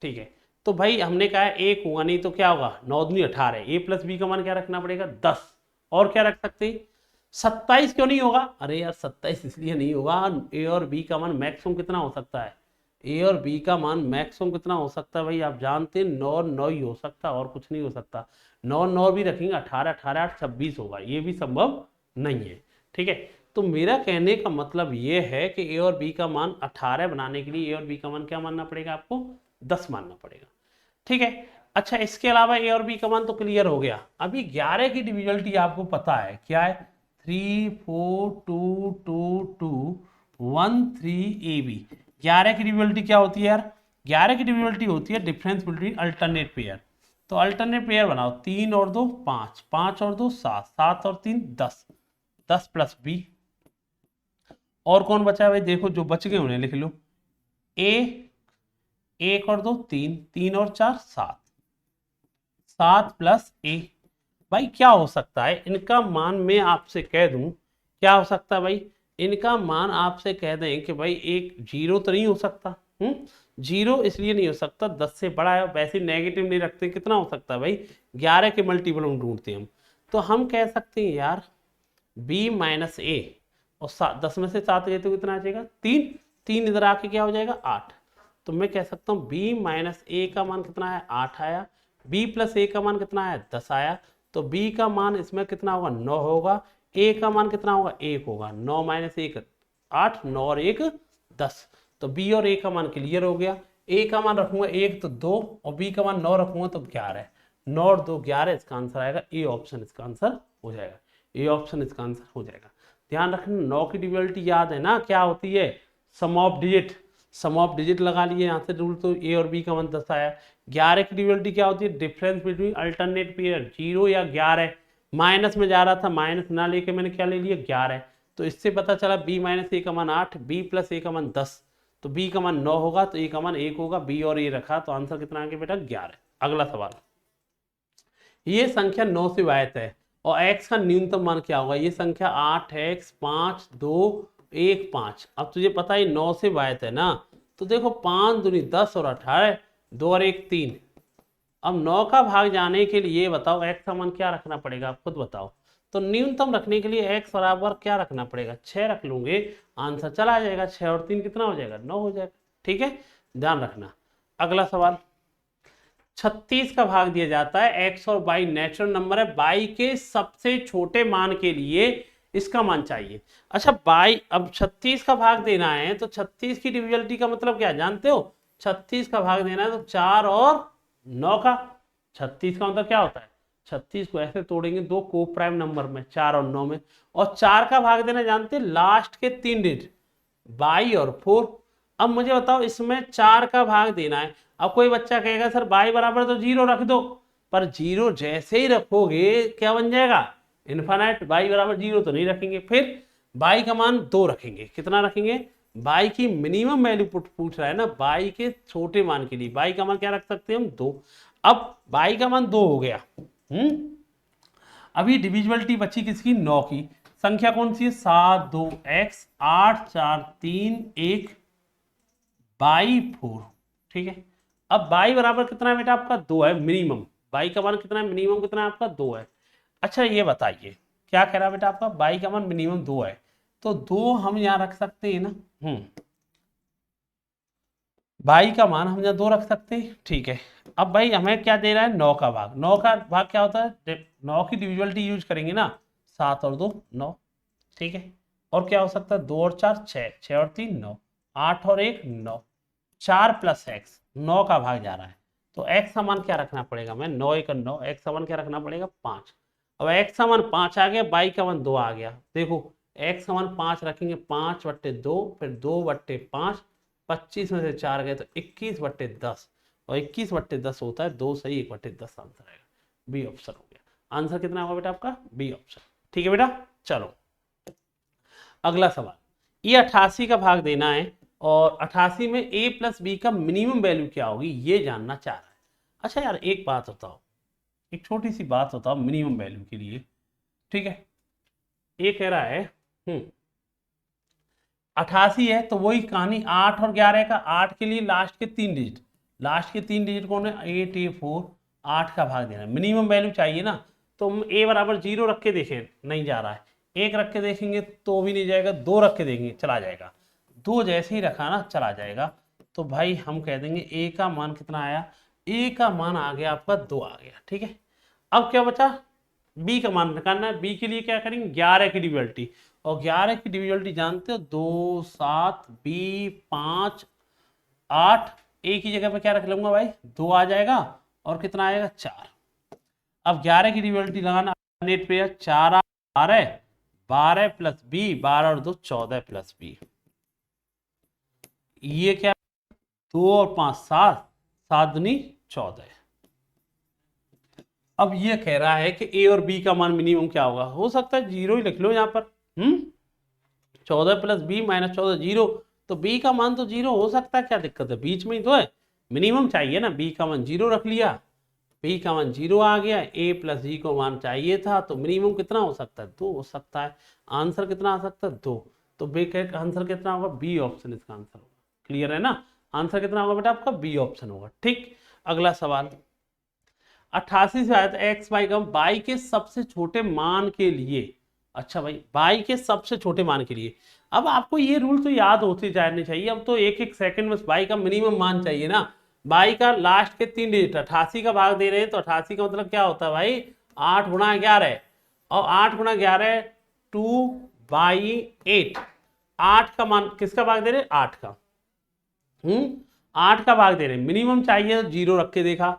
ठीक है, तो भाई हमने कहा एक होगा नहीं तो क्या होगा? 9 दूनी 18, ए प्लस बी का मान क्या रखना पड़ेगा? 10। और क्या रख सकते हैं? 27 क्यों नहीं होगा? अरे यार 27 इसलिए नहीं होगा, ए और बी का मान मैक्सिमम कितना हो सकता है? ए और बी का मान मैक्सिमम कितना हो सकता है भाई? आप जानते हैं 9 और 9 ही हो सकता है, और कुछ नहीं हो सकता। 9 9 भी रखेंगे, 18 18 8 26 होगा, ये भी संभव नहीं है। ठीक है, तो मेरा कहने का मतलब ये है कि ए और बी का मान 18 बनाने के लिए ए और बी का मान क्या मानना पड़ेगा आपको? 10 मानना पड़ेगा। ठीक है, अच्छा इसके अलावा ए और बी का मान तो क्लियर हो गया। अभी 11 की डिविजिबिलिटी आपको पता है क्या है? 3 4 2 2 2 1 3 AB। 11 की डिविजिबिलिटी क्या होती है यार? 11 की डिविजिबिलिटी होती है डिफरेंस बिटवीन अल्टरनेट पेयर। तो अल्टरनेट पेयर बनाओ, 3 और 2 5, 5 और 2 7, 7 और 3 10, 10 प्लस बी। और कौन बचा है भाई? देखो जो बच गए उन्हें लिख लो। ए, 1 और 2 3, 3 और 4 7, 7 प्लस ए। भाई क्या हो सकता है इनका मान? मैं आपसे कह दूं क्या हो सकता है भाई? इनका मान आपसे कह दें कि भाई एक 0 तो नहीं हो सकता। 0 इसलिए नहीं हो सकता, 10 से बड़ा है, वैसे नेगेटिव नहीं रखते। कितना हो सकता है भाई? 11 के मल्टीपल ढूंढते हैं हम, तो हम कह सकते हैं यार b माइनस ए, और 10 में से 7 गए तो कितना आ जाएगा? 3, 3 इधर आके क्या हो जाएगा? 8। तो मैं कह सकता हूँ b माइनस ए का मान कितना है? 8 आया। b प्लस ए का मान कितना है? 10 आया। तो b का मान इसमें कितना होगा? 9 होगा। a का मान कितना होगा? 1 होगा। 9 माइनस 1 8, 9 और 1 10। तो b और a का मान क्लियर हो गया। a का मान रखूंगा 1 तो 2, और b का मान 9 रखूंगा तो 11। 9 और 2 11, इसका आंसर आएगा ए ऑप्शन, इसका आंसर हो जाएगा। ए ऑप्शन इसका आंसर हो जाएगा। ध्यान रखना 9 की डिविजिबिलिटी याद है ना क्या होती है? Sum of digit. Sum of digit लगा लिए यहाँ से रूल, तो ए और बी का मान 10 आया। 11 की डिविजिबिलिटी क्या होती है? डिफरेंस बिटवीन अल्टरनेट पेयर, 0 या 11। माइनस में जा रहा था, माइनस ना लेके मैंने क्या ले लिया? 11। तो इससे पता चला b माइनस ए का मान 8, b प्लस ए का मान 10। तो b का मान 9 होगा तो a का मान 1 होगा, b और a रखा तो आंसर कितना आ गया बेटा? 11। अगला सवाल, ये संख्या 9 से वाहित है और x का न्यूनतम मान क्या होगा? ये संख्या 8x 5 2 1 5। अब तुझे पता है 9 से वाहित है ना, तो देखो 5 दूनी 10 और 18, 2 और 1 3। अब 9 का भाग जाने के लिए बताओ x का मान क्या रखना पड़ेगा? आप खुद बताओ। तो न्यूनतम रखने के लिए x बराबर क्या रखना पड़ेगा, 6 रख लूंगे, आंसर चला जाएगा। 6 और 3 कितना हो जाएगा, 9 हो जाएगा। ठीक है, ध्यान रखना। अगला सवाल, 36 का भाग दिया जाता है, x और y नेचुरल नंबर है, y के सबसे छोटे मान के लिए इसका मान चाहिए। अच्छा y, अब 36 का भाग देना है तो 36 की डिविजिबिलिटी का मतलब क्या जानते हो, 36 का भाग देना है तो 4 और 9 का। 36 का मतलब क्या होता है, 36 को ऐसे तोड़ेंगे दो को प्राइम नंबर में, 4 और 9 में, और 4 का भाग देना जानते हैं लास्ट के 3 डिजिट, 22 और 4। अब मुझे बताओ इसमें 4 का भाग देना है। अब कोई बच्चा कहेगा सर y बराबर तो 0 रख दो, पर 0 जैसे ही रखोगे क्या बन जाएगा, इनफाइनाइट। y बराबर 0 तो नहीं रखेंगे, फिर y का मान 2 रखेंगे। कितना रखेंगे, y की मिनिमम वैल्यू पूछ रहा है ना, y के छोटे मान के लिए y का मान क्या रख सकते हैं हम, 2। अब y का मान 2 हो गया। अभी डिविजिबिलिटी बची किसकी, 9 की। संख्या कौन सी है, 7 2 x 8 4 3 1 बाई 4। ठीक है, अब y बराबर कितना है बेटा आपका, 2 है मिनिमम। y का मान कितना है, मिनिमम कितना है आपका, 2 है। अच्छा ये बताइए क्या कह रहा है बेटा आपका, y का मान मिनिमम 2 है, तो 2 हम यहाँ रख सकते हैं ना। y का मान हम यहाँ 2 रख सकते हैं। ठीक है, अब भाई हमें क्या दे रहा है, 9 का भाग। 9 का भाग क्या होता है, 9 की डिविजिबिलिटी यूज करेंगे ना, 7 और 2 9। ठीक है, और क्या हो सकता है, 2 और 4 6, 6 और 3 9, 8 और 1 9, 4 प्लस एक्स, 9 का भाग जा रहा है, तो x का मान क्या रखना पड़ेगा, मैं 9 1 9, x का मान क्या रखना पड़ेगा, 5। अब x का मान 5 आ गया, y का मान 2 आ गया। देखो x का मान 5 रखेंगे, 5/2, फिर 2/5, 25 में से 4 गए तो 21/10, और 21/10 होता है 2 सही 1/10 आंसर आएगा। बी ऑप्शन हो गया। आंसर कितना होगा बेटा आपका, बी ऑप्शन। ठीक है बेटा, चलो अगला सवाल, ये 88 का भाग देना है और 88 में a प्लस बी का मिनिमम वैल्यू क्या होगी ये जानना चाह रहा है। अच्छा यार एक बात बताओ, एक छोटी सी बात बताओ मिनिमम वैल्यू के लिए। ठीक है, ये कह रहा है 88 है तो वही कहानी 8 और 11 का, 8 के लिए लास्ट के 3 डिजिट, लास्ट के 3 डिजिट कौन है, 8 a 4, 8 का भाग देना, मिनिमम वैल्यू चाहिए ना। तो हम a बराबर 0 रख के देखें, नहीं जा रहा है, 1 रख के देखेंगे तो भी नहीं जाएगा, 2 रख के देखेंगे चला जाएगा, 2 जैसे ही रखा ना चला जाएगा। तो भाई हम कह देंगे a का मान कितना आया, a का मान आ गया आपका 2 आ गया। ठीक है, अब क्या बचा, b का मान निकालना है। b के लिए क्या करेंगे, 11 की डिविजिबिलिटी, और 11 की डिविजिबिलिटी जानते हो 2 7 b 5 8, a की जगह पे क्या रख लूंगा भाई, 2 आ जाएगा, और कितना आएगा 4। अब 11 की डिविजिबिलिटी लगाना नेट पे, 4 12 12 प्लस b, 12 और 2 14 प्लस b, ये क्या, 2 और 5 7, 7 दूनी 14। अब ये कह रहा है कि a और b का मान मिनिमम क्या होगा, हो सकता है 0 ही लिख लो यहाँ पर। 14 प्लस बी माइनस 14 0, तो b का मान तो 0 हो सकता है, क्या दिक्कत है, बीच में ही तो है, मिनिमम चाहिए ना। b का मान 0 रख लिया, b का मान 0 आ गया, a प्लस जी को मान चाहिए था, तो मिनिमम कितना हो सकता है, 2 हो सकता है। आंसर कितना आ सकता है, 2। तो बी का आंसर कितना होगा, बी ऑप्शन इसका आंसर होगा। क्लियर है ना, आंसर कितना होगा बेटा आपका, बी ऑप्शन होगा। ठीक, अगला सवाल, 88 से आया था एक्स वाई का वाई के सबसे छोटे मान के लिए। अच्छा भाई, वाई के सबसे छोटे मान के लिए, अब आपको ये रूल तो याद होते जाने चाहिए। अब तो एक एक सेकंड में वाई का मिनिमम मान चाहिए ना। वाई का लास्ट के 3 डिजिट, 88 का भाग दे रहे हैं तो 88 का मतलब क्या होता है भाई, 8 गुणा 11, और 8 गुणा 11 2/8। 8 का मान किसका भाग दे रहे हैं, 8 का। 8 का भाग दे रहे हैं, मिनिमम चाहिए तो 0 रख के देखा,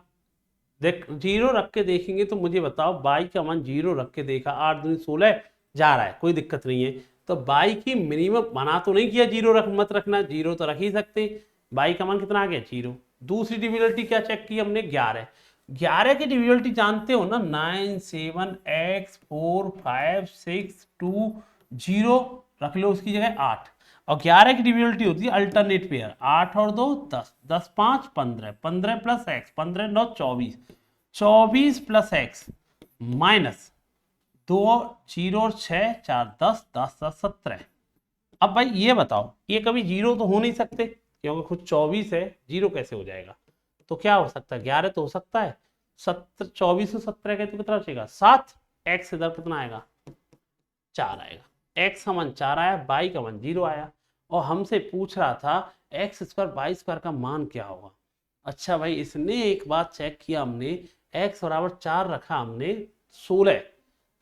देख 0 रख के देखेंगे तो मुझे बताओ, बाई का मान 0 रख के देखा, 8 दूनी 16 जा रहा है, कोई दिक्कत नहीं है। तो बाई की मिनिमम मना तो नहीं किया 0 रख मत रखना, 0 तो रख ही सकते। बाई का मान कितना आ गया, 0। दूसरी डिविजिबिलिटी क्या चेक की हमने, 11। 11 की डिविजिबिलिटी जानते हो ना, 9 7 x 4 5 6 2 0 रख लो उसकी जगह 8। और 11 की डिविजिबिलिटी होती है अल्टरनेट पेयर, 8 और 2 10, 10 5 15, 15 plus x, 15 9 24, 24 plus x minus 2 0 और 6 4 10, 10 10 17। अब भाई ये बताओ, ये कभी 0 तो हो नहीं सकते क्योंकि खुद 24 है, 0 कैसे हो जाएगा। तो क्या हो सकता है, 11 तो हो सकता है। 24 से 17 के तो कितना बचेगा, 7। एक्स इधर कितना आएगा, 4 आएगा। x समान 4 आया, y का मान 0 आया, और हमसे पूछ रहा था एक्स स्क्वायर वाई स्क्वायर का मान क्या होगा। अच्छा भाई, इसने एक बात चेक किया हमने, x बराबर 4 रखा हमने 16,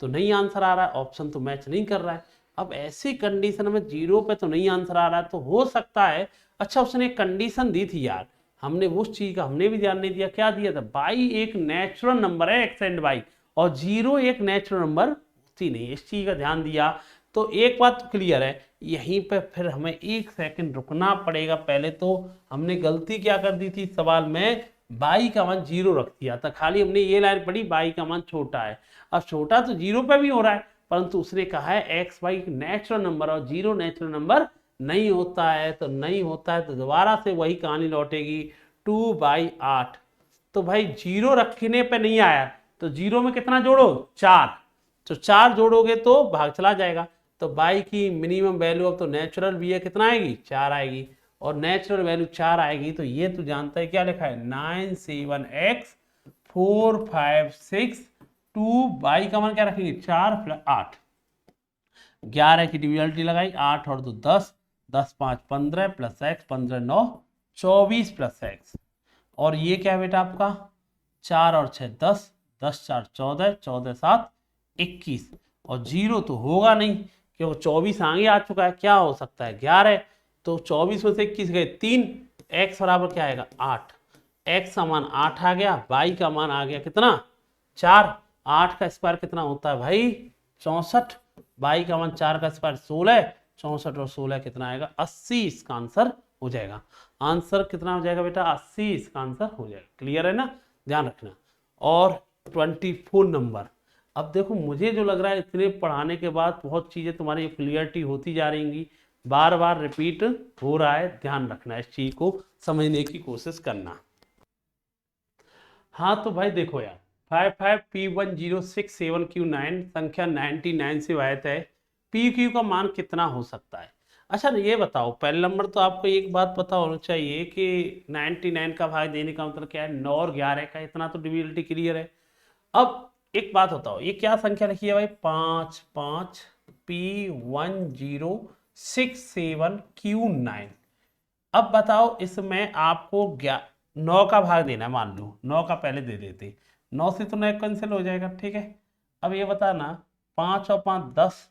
तो नहीं आंसर आ रहा है, ऑप्शन तो मैच नहीं कर रहा है। अब ऐसी कंडीशन में 0 पे तो नहीं आंसर आ रहा है, तो हो सकता है, अच्छा उसने एक कंडीशन दी थी यार, हमने उस चीज का हमने भी ध्यान नहीं दिया। क्या दिया था, बाई एक नेचुरल नंबर है एक्स एंड वाई, और 0 एक नेचुरल नंबर होती नहीं, इस चीज का ध्यान दिया। तो एक बात तो क्लियर है, यहीं पे फिर हमें 1 सेकंड रुकना पड़ेगा। पहले तो हमने गलती क्या कर दी थी, सवाल में बाई का मान 0 रख दिया था, खाली हमने ये लाइन पढ़ी बाई का मान छोटा है। अब छोटा तो 0 पे भी हो रहा है, परंतु उसने कहा है एक्स वाई नेचुरल नंबर और 0 नेचुरल नंबर नहीं होता है, तो नहीं होता है तो दोबारा से वही कहानी लौटेगी 2/8। तो भाई 0 रखने पे नहीं आया, तो 0 में कितना जोड़ो, 4, तो 4 जोड़ोगे तो भाग चला जाएगा। तो बाई की मिनिमम वैल्यू अब तो नेचुरल भी है, कितना आएगी, 4 आएगी, और नेचुरल वैल्यू 4 आएगी, तो ये तू जानता है क्या लिखा है, 97x456 बाई का मान क्या रखेंगे, 4 + 8, 11 की डिविजबिलिटी लगाई, 8 और 2 10, 10 5 15 प्लस एक्स, 15 9 24 प्लस एक्स, और ये क्या है बेटा आपका 4 और 6 10, 10 4 14, 14 7 21, और 0 तो होगा नहीं क्योंकि 24 आगे आ चुका है, क्या हो सकता है 11, तो 24 में से 21 गए 3, x बराबर क्या आएगा 8, x का मान 8 आ गया, y का मान आ गया कितना 4, 8 का स्क्वायर कितना होता है भाई 64, y का मान 4 का स्क्वायर 16, 64 और 16 कितना आएगा 80, इसका आंसर हो जाएगा। आंसर कितना हो जाएगा बेटा 80, इसका आंसर हो जाएगा। क्लियर है ना, ध्यान रखना। और 24 नंबर, अब देखो मुझे जो लग रहा है इतने पढ़ाने के बाद बहुत चीजें तुम्हारी क्लियरिटी होती जा रही, बार बार रिपीट हो रहा है, ध्यान रखना, इस चीज को समझने की कोशिश करना। हाँ तो भाई देखो यार 55P1067Q9 संख्या 99 से वायत है, PQ का मान कितना हो सकता है। अच्छा ये बताओ, पहले नंबर तो आपको एक बात पता होना चाहिए कि 99 का भाग देने का मतलब क्या है, 9 और 11 का, इतना तो डिविजिबिलिटी क्लियर है। अब एक बात बताओ, ये क्या संख्या लिखी है भाई 55P1067Q9। अब बताओ इसमें आपको 9 का भाग देना है, मान लो 9 का पहले दे देते, 9 से तो 9 कैंसिल हो जाएगा, ठीक है। अब ये बताना 5 और 5 10,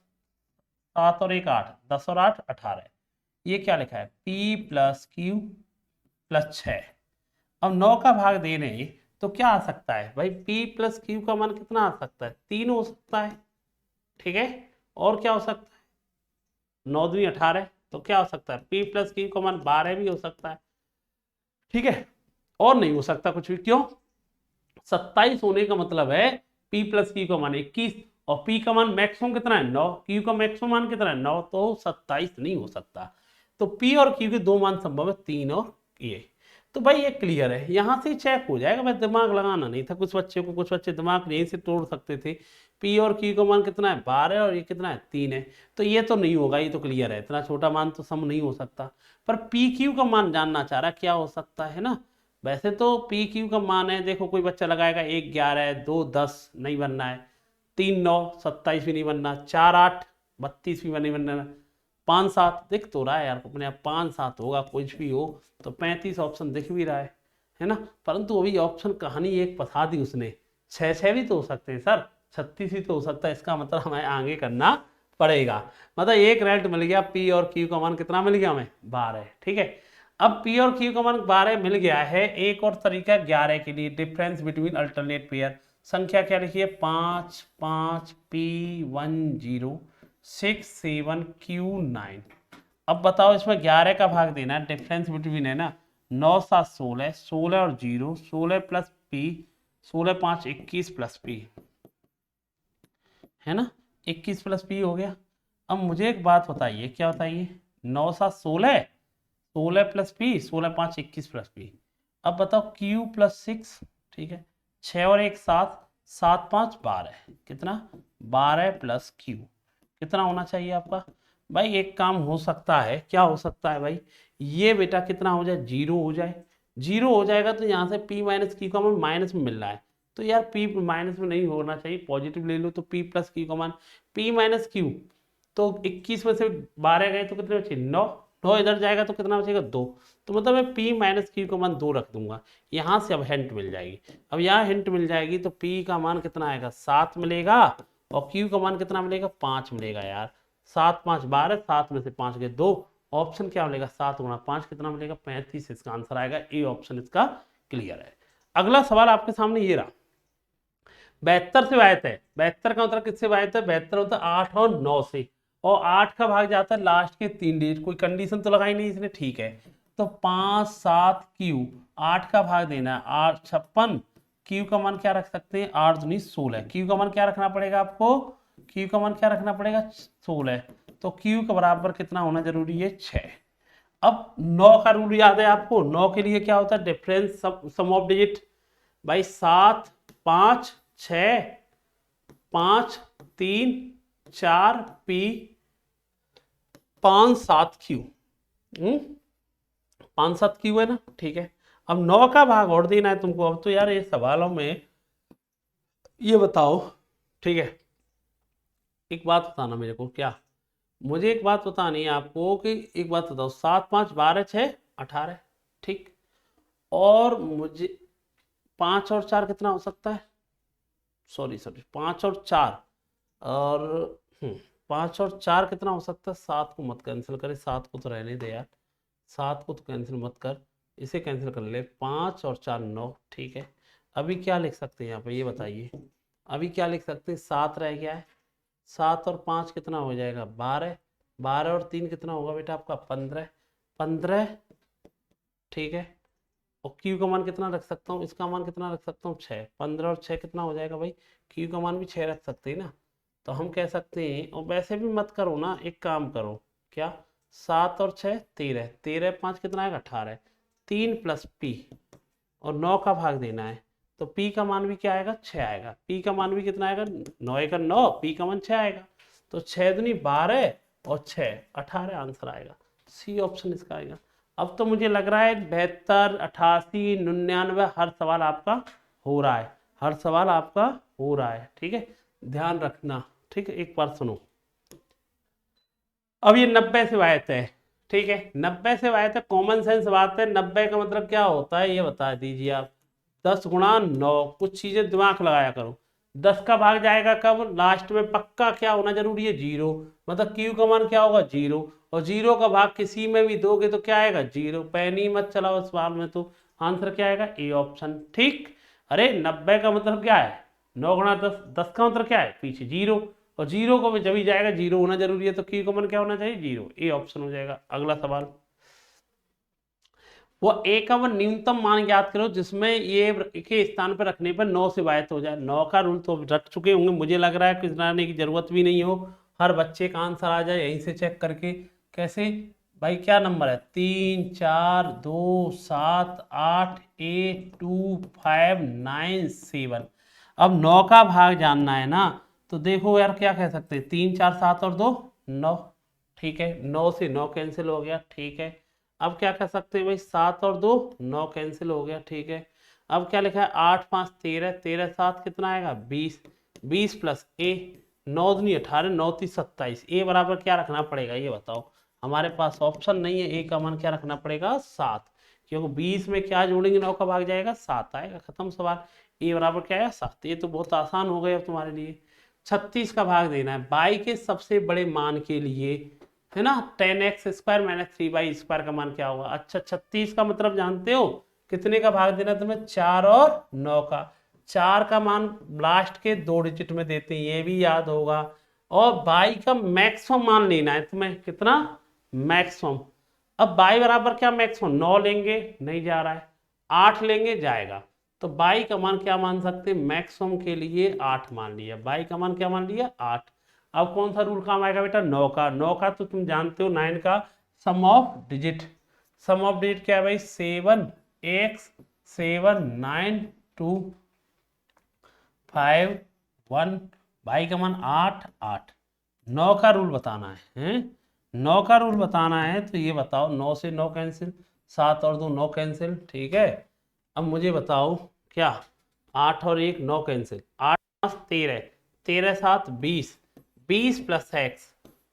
7 और 1 8, 10 और 8 18, ये क्या लिखा है P + Q + 6। अब 9 का भाग दे रहे हैं तो क्या आ सकता है भाई, P + Q का मान कितना आ सकता है 3 हो सकता है, ठीक है। और क्या हो सकता है 9 दूनी 18, तो क्या हो सकता है P + Q का मान 12 भी हो सकता है, ठीक है। और नहीं हो सकता कुछ भी, क्यों 27 होने का मतलब है P + Q का मान 21, और P का मान मैक्सिमम कितना है 9, Q का मैक्सिमम मान कितना है 9, तो 27 नहीं हो सकता। तो P और Q के दो मान संभव है, 3 और ये। तो भाई ये क्लियर है, यहाँ से चेक हो जाएगा, मैं दिमाग लगाना नहीं था, कुछ बच्चे दिमाग यहीं से तोड़ सकते थे। P और Q का मान कितना है 12 और ये कितना है 3 है, तो ये तो नहीं होगा, ये तो क्लियर है, इतना छोटा मान तो सम नहीं हो सकता। पर PQ का मान जानना चाह रहा क्या हो सकता है ना। वैसे तो PQ का मान है, देखो कोई बच्चा लगाएगा 1 11 2 10 नहीं बनना है, 3 9 27 भी नहीं बनना, 4 8 32 भी नहीं बनना, 5 7 दिख तो रहा है यार अपने आप 5 7 होगा, कुछ भी हो तो 35 ऑप्शन दिख भी रहा है ना। परंतु अभी ऑप्शन कहानी एक फंसा दी उसने, 6 6 भी तो हो सकते हैं सर, 36 भी तो हो सकता है, इसका मतलब हमें आगे करना पड़ेगा। मतलब एक रेंट मिल गया, P और Q का मान कितना मिल गया हमें 12, ठीक है। अब P और Q का मान 12 मिल गया है, एक और तरीका 11 के लिए, डिफरेंस बिटवीन अल्टरनेट पेयर, संख्या क्या लिखिए 5 5 P1067Q9। अब बताओ इसमें 11 का भाग देना है, डिफरेंस बिटवीन है ना 9 7 16, 16 और 0, 16 + P, 16 5 21 + P, है ना 21 + P हो गया। अब मुझे एक बात बताइए, क्या बताइए 9 7 16, 16 + P, 16 5 21 + P। अब बताओ Q + 6, ठीक है, 6 और 1 7, 7 5 12, कितना 12 + Q, कितना होना चाहिए आपका भाई। एक काम हो सकता है, क्या हो सकता है भाई, ये बेटा कितना हो जाए 0 हो जाए, 0 हो जाएगा तो यहाँ से P - Q का मान माइनस में मिल रहा है, तो यार पी माइनस में नहीं होना चाहिए, पॉजिटिव ले लो तो पी प्लस क्यू का मान पी माइनस क्यू, तो 21 में से 12 गए तो कितने बचे 9, 9 इधर जाएगा तो कितना बचेगा 2, तो मतलब मैं पी माइनस क्यू का मान 2 रख दूंगा। यहाँ से अब हिंट मिल जाएगी, अब यहाँ हिंट मिल जाएगी तो पी का मान कितना आएगा 7 मिलेगा और क्यू का मान कितना मिलेगा 5 मिलेगा यार। 7 5 12, 7 में से 5 गए 2, ऑप्शन क्या मिलेगा 7 गुणा 5 कितना मिलेगा 35, इसका आंसर आएगा ए ऑप्शन इसका क्लियर है। अगला सवाल आपके सामने ये रहा, 72 से वायत है, 72 का मतलब किससे वायत है, 72 होता है 8 और 9 से, और 8 का भाग जाता है लास्ट के 3 डिजिट, कोई कंडीशन तो लगाई नहीं इसने, ठीक है। तो 5 7 क्यू, 8 का भाग देना है 8 56, क्यू का मान क्या रख सकते हैं 8 दूनी 16, क्यू का मान क्या रखना पड़ेगा आपको, क्यू का मान क्या रखना पड़ेगा 16, तो क्यू के बराबर कितना होना जरूरी है 6। अब 9 का रूल याद है आपको, 9 के लिए क्या होता है डिफरेंस सम ऑफ डिजिट, भाई 7 5 6 5 3 4 पी 5 7 क्यू, 5 7 क्यू है ना, ठीक है। अब 9 का भाग और देना है तुमको। अब तो यार ये सवालों में ये बताओ, ठीक है, एक बात बताना मेरे को, क्या मुझे एक बात बतानी है आपको कि एक बात बताओ, 7 5 12 6 18, ठीक, और मुझे 5 और 4 कितना हो सकता है, सॉरी 5 और 4 और 5 और 4 कितना हो सकता है, 7 को मत कैंसिल करे, 7 को तो रहने दे यार, 7 को तो कैंसिल मत कर, इसे कैंसिल कर ले, 5 और 4 9, ठीक है। अभी क्या लिख सकते हैं यहाँ पे ये बताइए, अभी क्या लिख सकते हैं, 7 रह गया है, 7 और 5 कितना हो जाएगा 12, 12 और 3 कितना होगा बेटा आपका 15, 15, ठीक है। और क्यू का मान कितना रख सकता हूँ, इसका मान कितना रख सकता हूँ 6, 15 और 6 कितना हो जाएगा भाई, क्यू का मान भी 6 रख सकते हैं ना, तो हम कह सकते हैं, और वैसे भी मत करो ना, एक काम करो, क्या 7 और 6 13, 13 5 कितना आएगा 18, 3 प्लस पी और 9 का भाग देना है, तो पी का मान भी क्या आएगा 6 आएगा, पी का मान भी कितना आएगा 9 का 9, पी का मान 6 आएगा, तो 6 दूनी 12 और 6 18 आंसर आएगा, सी ऑप्शन इसका आएगा। अब तो मुझे लग रहा है 72 88 99 हर सवाल आपका हो रहा है, हर सवाल आपका हो रहा है, ठीक है, ध्यान रखना, ठीक है। एक बार सुनो, अब ये 90 से वायत है, ठीक है, 90 से वायत है, कॉमन सेंस बात है, 90 का मतलब क्या होता है ये बता दीजिए आप, 10 गुणा 9, कुछ चीजें दिमाग लगाया करो, 10 का भाग जाएगा कब, लास्ट में पक्का क्या होना जरूरी है 0, मतलब क्यू का मान क्या होगा 0, और 0 का भाग किसी में भी दोगे तो क्या आएगा 0, पैनी मत चलाओ सवाल में, तो आंसर क्या आएगा ए ऑप्शन, ठीक। अरे 90 का मतलब क्या है 9 गुणा 10, 10 का मतलब क्या है पीछे 0, और 0 को जब भी जाएगा 0 होना जरूरी है, तो क्यू का मान क्या होना चाहिए 0, ए ऑप्शन हो जाएगा। अगला सवाल, वो ए का वो न्यूनतम मान ज्ञात करो जिसमें ये के स्थान पर रखने पर 9 से वायत हो जाए। 9 का रूल तो रट चुके होंगे, मुझे लग रहा है कि बनाने की जरूरत भी नहीं हो, हर बच्चे का आंसर आ जाए यहीं से चेक करके। कैसे भाई, क्या नंबर है 3 4 2 7 8 8 2 5 9 7। अब 9 का भाग जानना है ना, तो देखो यार क्या कह सकते हैं, 3 4 7 और 2 9, ठीक है, 9 से 9 कैंसिल हो गया, ठीक है। अब क्या कर सकते हैं भाई, 7 और 2 9 कैंसिल हो गया, ठीक है। अब क्या लिखा है 8 5 13, 13 7 कितना आएगा 20, 20 प्लस ए 9 दूनी 18, 9 3 27, ए बराबर क्या रखना पड़ेगा ये बताओ, हमारे पास ऑप्शन नहीं है, ए का मान क्या रखना पड़ेगा 7, क्योंकि 20 में क्या जोड़ेंगे 9 का भाग जाएगा 7 आएगा, खत्म सवाल, ए बराबर क्या है 7। ये तो बहुत आसान हो गया अब तुम्हारे लिए। 36 का भाग देना है बाई के सबसे बड़े मान के लिए, है ना, 10x square minus 3y square का मान क्या होगा। अच्छा 36 का मतलब जानते हो कितने का भाग देना तुम्हें, 4 और 9 का, 4 का मान लास्ट के 2 डिजिट में देते हैं ये भी याद होगा, और बाई का मैक्सिमम मान लेना है तुम्हें, कितना मैक्सिमम। अब बाई बराबर क्या मैक्सिमम 9 लेंगे नहीं जा रहा है, 8 लेंगे जाएगा, तो बाई का मान क्या मान सकते हैं, मैक्सिमम के लिए 8 मान लिया, बाई का मान क्या मान लिया 8। अब कौन सा रूल काम आएगा बेटा 9 का, 9 का तो तुम जानते हो 9 का sum of digit, sum of digit क्या है भाई 7 x 7 9 2 5 1, बाई का मान 8 8। 9 का रूल बताना है, 9 का रूल बताना है, तो ये बताओ 9 से 9 कैंसिल, 7 और 2 9 कैंसिल, ठीक है। अब मुझे बताओ क्या 8 और 1 9 कैंसिल, 8 5 13, 13 7 20, 20 प्लस एक्स,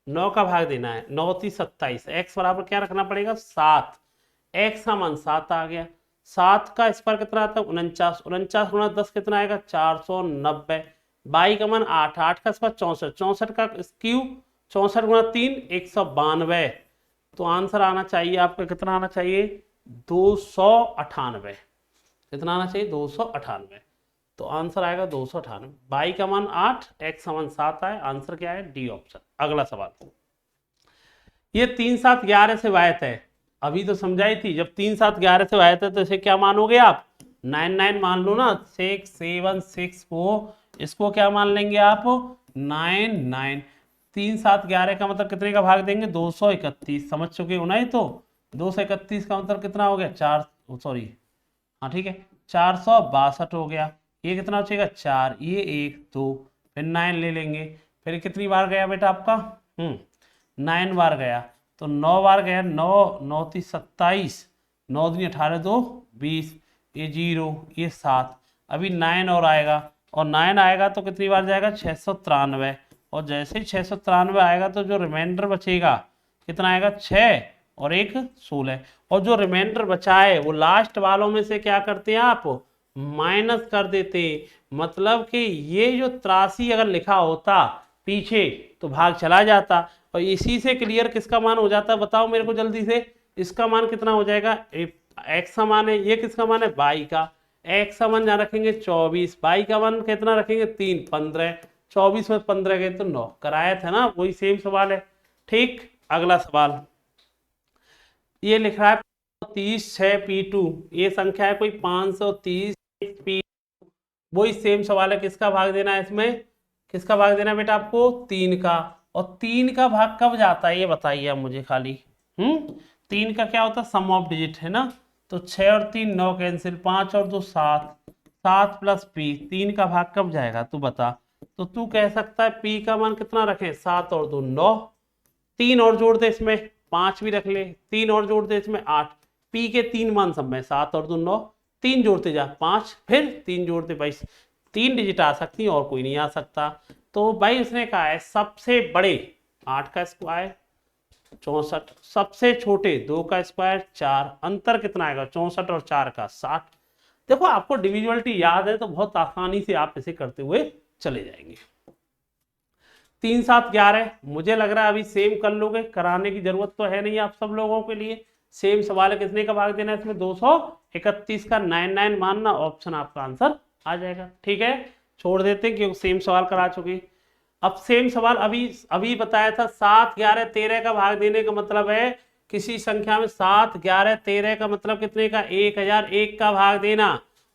9 का भाग देना है, 9 3 27, एक्स बराबर क्या रखना पड़ेगा 7, एक्स का मान 7 आ गया, 7 का स्क्वायर कितना आता है 49, 49 गुणा 10 कितना आएगा 490, बाई का मान 8, 8 का स्क्वायर 64, 64 का क्यूब 64 गुणा 3 192, तो आंसर आना चाहिए आपका कितना आना चाहिए 298, कितना आना चाहिए 298, तो आंसर आएगा 298, बाई का मान 8, एक्स का मान 7 आए, आंसर क्या है डी ऑप्शन। अगला सवाल, ये 3 7 11 से वायत है, अभी तो समझाई थी, जब 3 7 11 से वायत है तो इसे क्या मानोगे आप 9 9 मान लो ना, 6 7 6 को इसको क्या मान लेंगे आप 9 9, 3 7 11 का मतलब कितने का भाग देंगे 231, समझ चुके हो ना, ये तो 231 का मतलब कितना हो गया 4, सॉरी हाँ ठीक है 462 हो गया, ये कितना बचेगा 4, ये 1 2, फिर 9 ले लेंगे, फिर कितनी बार गया बेटा आपका 9 बार गया, तो 9 बार गया, 9 9 3 27, 9 दूनी 18 2 20, ये 0 ये 7, अभी 9 और आएगा, और 9 आएगा तो कितनी बार जाएगा 693, और जैसे ही 693 आएगा तो जो रिमाइंडर बचेगा कितना आएगा 6 और 1 16, और जो रिमाइंडर बचा है वो लास्ट वालों में से क्या करते हैं आप माइनस कर देते, मतलब कि ये जो 83 अगर लिखा होता पीछे तो भाग चला जाता, और इसी से क्लियर किसका मान हो जाता बताओ मेरे को जल्दी से, इसका मान कितना हो जाएगा एक्स का मान है, ये किसका मान है बाई का, एक्स का मान जहाँ रखेंगे 24, बाई का मान कितना रखेंगे 3 15, 24 में 15 गए तो 9, कराया था ना, वही सेम सवाल है। ठीक, अगला सवाल ये लिख रहा है 30 6 P2, ये संख्या है कोई 530 P, वही सेम सवाल है, किसका भाग देना है इसमें, किसका भाग देना है बेटा आपको 3 का, और 3 का भाग कब जाता है ये बताइए आप मुझे खाली, 3 का क्या होता है सम ऑफ डिजिट है ना, तो 6 और 3 9 कैंसिल, 5 और 2 7, 7 प्लस P, 3 का भाग कब जाएगा तू बता, तो तू कह सकता है P का मान कितना रखें 7 और 2 9, 3 और जोड़ दे इसमें 5 भी रख ले, 3 और जोड़ दे इसमें 8, P के 3 मान सब में 7 और 2 9, 3 जोड़ते जा 5, फिर 3 जोड़ते 22, 3 डिजिट आ सकती है और कोई नहीं आ सकता, तो भाई उसने कहा है सबसे बड़े 8 का स्क्वायर 64, सबसे छोटे 2 का स्क्वायर 4, अंतर कितना आएगा 64 और 4 का 60, देखो आपको डिविजिबिलिटी याद है तो बहुत आसानी से आप इसे करते हुए चले जाएंगे। 3 7 11 मुझे लग रहा है अभी सेम कर लोगे, कराने की जरूरत तो है नहीं आप सब लोगों के लिए, सेम सवाल है, कितने का भाग देना है इसमें 231 का 9 9 मानना, ऑप्शन आपका आंसर आ जाएगा। ठीक है, छोड़ देते हैं क्योंकि सेम सवाल करा चुके। अब सेम सवाल अभी बताया था 7 11 13 का भाग देने का मतलब है किसी संख्या में 7 11 13 का मतलब कितने का 1001 का भाग देना,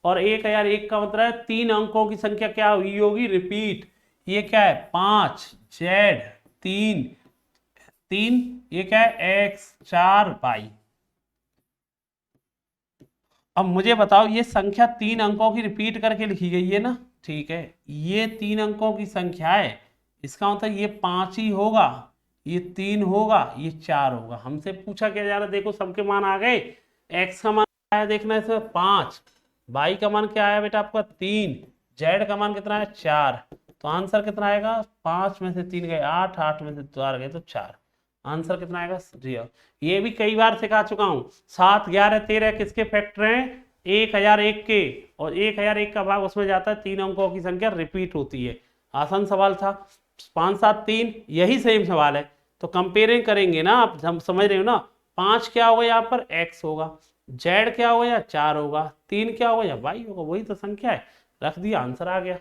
और 1001 का मतलब है 3 अंकों की संख्या क्या हुई होगी रिपीट, ये क्या है 5 जेड 3 3, ये क्या है एक्स 4 वाई। अब मुझे बताओ ये संख्या 3 अंकों की रिपीट करके लिखी गई है ना, ठीक है, ये 3 अंकों की संख्या है, इसका मतलब ये 5 ही होगा, ये 3 होगा, ये 4 होगा। हमसे पूछा क्या जा रहा है, देखो सबके मान आ गए, एक्स का मान आया देखना इसमें 5, वाई का मान क्या आया बेटा आपका 3, जेड का मान कितना है 4, तो आंसर कितना आएगा 5 में से 3 गए 8, 8 में से 4 गए तो 4, आंसर कितना आएगा 0। ये भी कई बार सिखा चुका हूं, 7 11 13 किसके फैक्टर हैं 1001 के, और 1001 का भाग उसमें जाता है 3 अंकों की संख्या रिपीट होती है, आसान सवाल था। 5 7 3 यही सेम सवाल है, तो कंपेयरिंग करेंगे ना आप, हम समझ रहे हो ना, 5 क्या होगा यहाँ पर x होगा, z क्या होगा या 4 होगा, 3 क्या होगा या y होगा, वही तो संख्या है, रख दिया आंसर आ गया।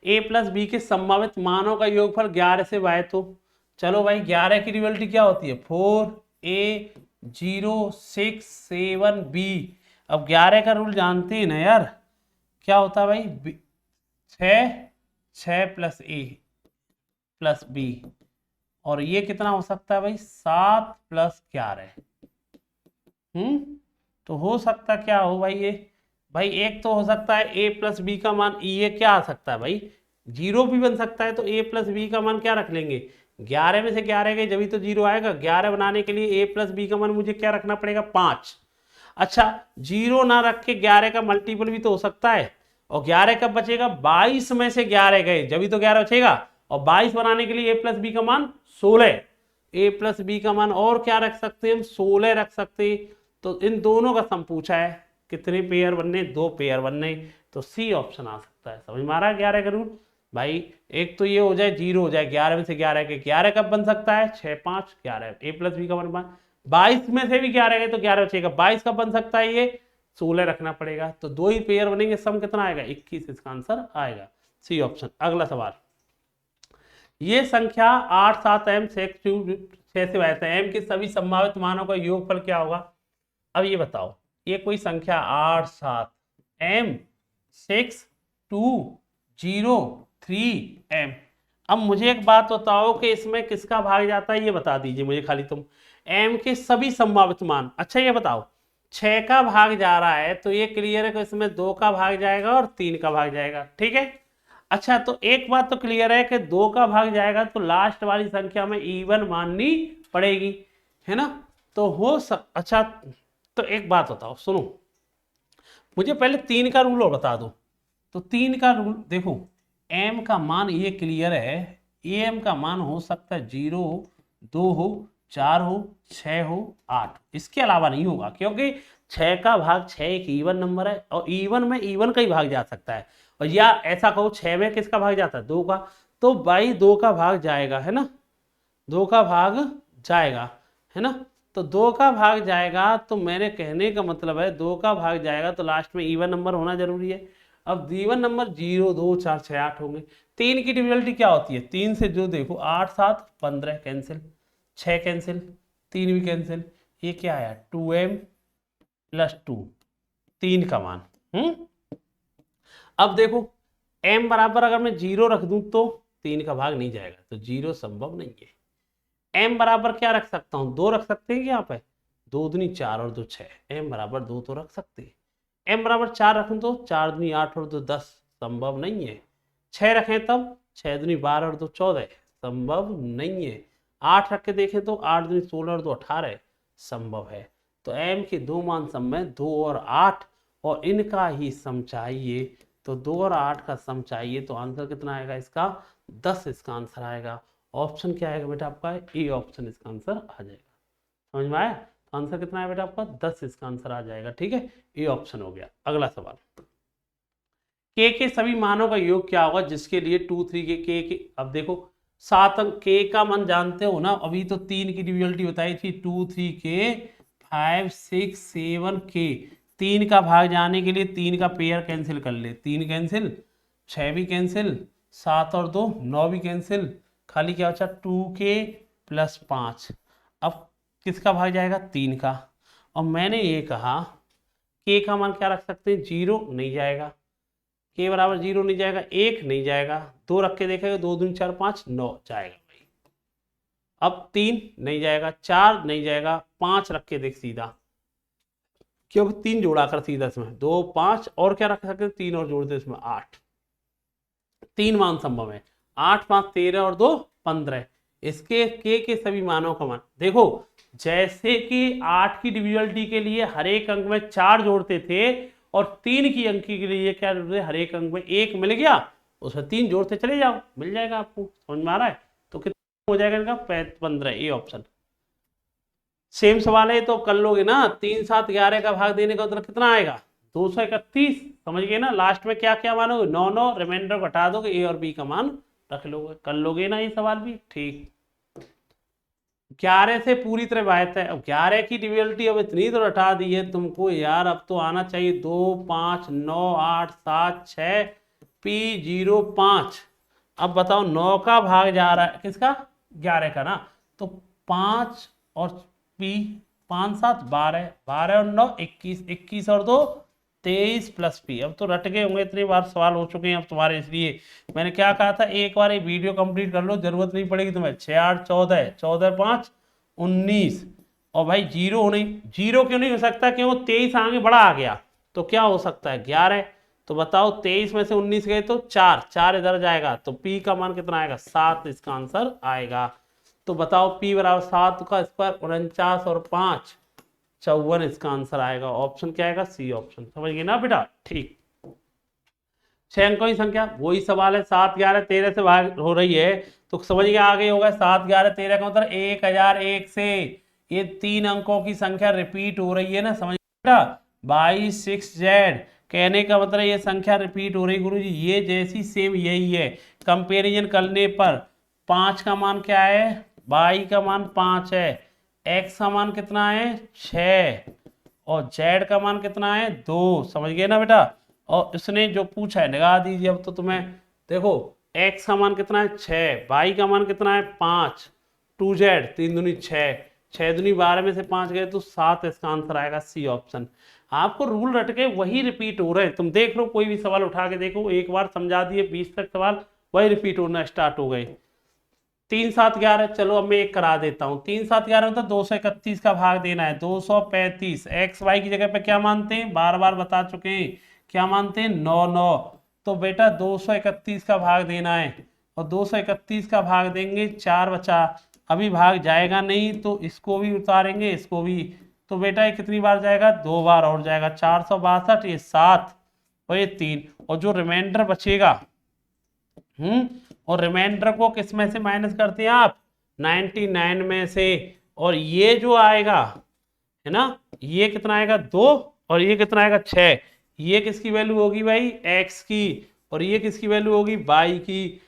a प्लस बी के संभावित मानों का योगफल 11 से y, तो चलो भाई 11 की डिविजिबिलिटी क्या होती है 4a 0 6 7 b, अब 11 का रूल जानते हैं ना यार, क्या होता है भाई 6 प्लस a प्लस b, और ये कितना हो सकता है भाई 7 प्लस 11, तो हो सकता क्या हो भाई ये, भाई एक तो हो सकता है a प्लस बी का मान, ये क्या आ सकता है भाई 0 भी बन सकता है, तो a प्लस बी का मान क्या रख लेंगे 11 में से 11 गए जब तो 0 आएगा, 11 बनाने के लिए a प्लस बी का मान मुझे क्या रखना पड़ेगा 5, अच्छा, 0 ना रख के 11 का मल्टीपल भी तो हो सकता है, और 11 कब बचेगा, 22 में से 11 गए जब भी तो 11 बचेगा, और 22 बनाने के लिए a प्लस बी का मान 16, a प्लस बी का मान और क्या रख सकते हैं हम, 16 रख सकते हैं। तो इन दोनों का सम पूछा है, कितने पेयर बनने, 2 पेयर बनने, तो सी ऑप्शन आ सकता है। समझ में आ रहा है 11 का रूल भाई। एक तो ये हो जाए 0 हो जाए, 11 में से 11 के 11 कब बन सकता है, 6 5 11, a प्लस बी का मान 22 में से भी 11 गए तो 11 बचेगा, 22 कब बन सकता है, ये 16 रखना पड़ेगा, तो 2 ही पेयर बनेंगे, सम कितना आएगा 21, इसका आंसर आएगा सी ऑप्शन। अगला सवाल, ये संख्या 8 7 m 6 से विभाजित है, m के सभी संभावित मानों का योगफल क्या होगा। अब ये बताओ, ये कोई संख्या 8 7 m 6 2 0 3 m, अब मुझे एक बात बताओ कि इसमें किसका भाग जाता है, ये बता दीजिए मुझे खाली तुम, m के सभी संभावित मान। अच्छा ये बताओ 6 का भाग जा रहा है तो ये क्लियर है कि इसमें 2 का भाग जाएगा और 3 का भाग जाएगा, ठीक है। अच्छा तो एक बात तो क्लियर है कि 2 का भाग जाएगा तो लास्ट वाली संख्या में इवन माननी पड़ेगी, है ना। तो अच्छा तो एक बात बताओ सुनो, मुझे पहले 3 का रूल और बता दो। तो 3 का रूल देखो, m का मान ये क्लियर है, am का मान हो सकता है 0 2 हो 4 हो 6 हो 8, इसके अलावा नहीं होगा, क्योंकि 6 का भाग 6 एक इवन नंबर है, और इवन में इवन का ही भाग जा सकता है, और या ऐसा कहो 6 में किसका भाग जाता है, 2 का, तो भाई 2 का भाग जाएगा, है ना, 2 का भाग जाएगा, है ना। तो 2 का भाग जाएगा, तो मेरे कहने का मतलब है 2 का भाग जाएगा तो लास्ट में इवन नंबर होना जरूरी है। अब इवन नंबर 0 2 4 6 8 होंगे। 3 की डिविजिबिलिटी क्या होती है, 3 से जो देखो 8 7 15 कैंसिल, 6 कैंसिल, 3 भी कैंसिल, ये क्या आया 2m प्लस 2, 3 का मान। अब देखो m बराबर अगर मैं 0 रख दूं तो 3 का भाग नहीं जाएगा, तो 0 संभव नहीं है। m बराबर क्या रख सकता हूं, 2 रख सकते हैं कि यहाँ पे 2 दूनी 4 और 2 6, m बराबर 2 तो रख सकते हैं। m बराबर 4 रखूं तो 4 दूनी 8 और 2 10, संभव नहीं है। 6 रखें तब 6 दूनी 12 और 2 14, संभव नहीं है। 8 रख के देखें तो 8 दूनी 16 और 2 18, संभव है। तो m के दो मान सम में 2 और 8, और इनका ही सम चाहिए, तो 2 और 8 का सम चाहिए, तो आंसर कितना आएगा इसका 10, इसका आंसर आएगा। ऑप्शन क्या आएगा बेटा आपका, ए ऑप्शन इसका आंसर आ जाएगा। समझ में आया, तो आंसर कितना है बेटा आपका 10, इसका आंसर आ जाएगा, ठीक है, ए ऑप्शन हो गया। अगला सवाल, के सभी मानों का योग क्या होगा जिसके लिए 2 3 के, अब देखो 7 अंक के का मान जानते हो ना, अभी तो 3 की डिविजिबिलिटी बताई थी, 2 3 के 5 6 7 के, 3 का भाग जाने के लिए 3 का पेयर कैंसिल कर ले, 3 कैंसिल, 6 भी कैंसिल, 7 और 2 9 भी कैंसिल, खाली क्या बचा 2k प्लस 5। अब किसका भाग जाएगा 3 का, और मैंने ये कहा k का मान क्या रख सकते हैं 0 नहीं जाएगा, k बराबर 0 नहीं जाएगा, 1 नहीं जाएगा, 2 रख के देखेगा 2 दूनी 4 5 9 जाएगा भाई। अब 3 नहीं जाएगा, 4 नहीं जाएगा, 5 रख के देख सीधा, क्यों 3 जोड़ा कर सीधा इसमें 2 5, और क्या रख सकते हैं 3 और जोड़ दे इसमें 8, 3 मान संभव है, 8 5 13 और 2 15, इसके के सभी मानों का मान देखो, जैसे कि 8 की डिविजिबिलिटी के लिए हर एक अंक में 4 जोड़ते थे, और 3 की अंकी के लिए क्या जोड़ते हर एक अंक में 1 मिल गया, उसमें 3 जोड़ते चले जाओ, मिल जाएगा आपको। समझ में आ रहा है, तो कितना हो जाएगा इनका 15, ए ऑप्शन। सेम सवाल है तो कर लोगे ना, 3 7 11 का भाग देने का मतलब कितना आएगा 231, समझ गए ना। लास्ट में क्या क्या मानोगे 9 9, रिमाइंडर को हटा दोगे, ए और बी का मान रख लोगे, कर लोगे ना ये सवाल भी, ठीक। 11 से पूरी तरह बात है, अब 11 की डिविजिबिलिटी अब इतनी तो हटा दी है तुमको यार, अब तो आना चाहिए 2 5 9 8 7 6 पी 0 5। अब बताओ 9 का भाग जा रहा है किसका 11 का ना, तो 5 और पी 5 7 12, 12 और 9 21, 21 और 2 23 प्लस पी। अब तो रट गए होंगे, इतनी बार सवाल हो चुके हैं अब तुम्हारे, इसलिए मैंने क्या कहा था, एक बार ये वीडियो कंप्लीट कर लो, जरूरत नहीं पड़ेगी तुम्हें। 6 8 14, 14 5 19, और भाई 0 होने, 0 क्यों नहीं हो सकता, क्यों 23 आगे बड़ा आ गया, तो क्या हो सकता है 11। तो बताओ 23 में से 19 गए तो 4 4 इधर जाएगा, तो पी का मान कितना आएगा 7, इसका आंसर आएगा। तो बताओ p बराबर 7 का स्क्वायर 49 और 5 54 इसका आंसर आएगा। ऑप्शन क्या आएगा? C option. समझ गए ना बेटा? ठीक। 6 अंकों की संख्या, वही सवाल है, 7 11 13 से भाग हो रही है तो समझ गया आगे होगा। 7 11 13 का मतलब 1001 से ये 3 अंकों की संख्या रिपीट हो रही है ना, समझ बेटा। 22 6Z कहने का मतलब ये संख्या रिपीट हो रही गुरुजी, ये जैसी सेम यही है। कंपैरिजन करने पर 5 का मान क्या है? y का मान 5 है, x का मान कितना है? 6, और z का मान कितना है? 2। समझ गए ना बेटा? और इसने जो पूछा है लगा दीजिए। अब तो तुम्हें देखो x का मान कितना है? 6, y का मान कितना है? 5, 2z 3 दूनी 6, 6 दूनी 12 में से 5 गए तो 7 इसका आंसर आएगा, सी ऑप्शन। आपको रूल रट के वही रिपीट हो रहे हैं। तुम देख लो कोई भी सवाल उठा के देखो, एक बार समझा दिए 20 तक सवाल वही रिपीट होना स्टार्ट हो गए। 3 7 11, चलो अब मैं एक करा देता हूँ। 3 7 11 मतलब 231 का भाग देना है। 235 एक्स वाई की जगह पे क्या मानते हैं? बार बार बता चुके हैं, क्या मानते हैं? 9 9। तो बेटा 231 का भाग देना है, और 231 का भाग देंगे, 4 बचा। अभी भाग जाएगा नहीं तो इसको भी उतारेंगे, इसको भी। तो बेटा ये कितनी बार जाएगा? 2 बार और जाएगा। 462, ये 7 और ये 3, और जो रिमाइंडर बचेगा और रिमाइंडर को किस में से माइनस करते हैं आप? 99 में से। और ये जो आएगा है ना, ये कितना आएगा? 2, और ये कितना आएगा? 6। ये किसकी वैल्यू होगी भाई? x की। और ये किसकी वैल्यू होगी? y की।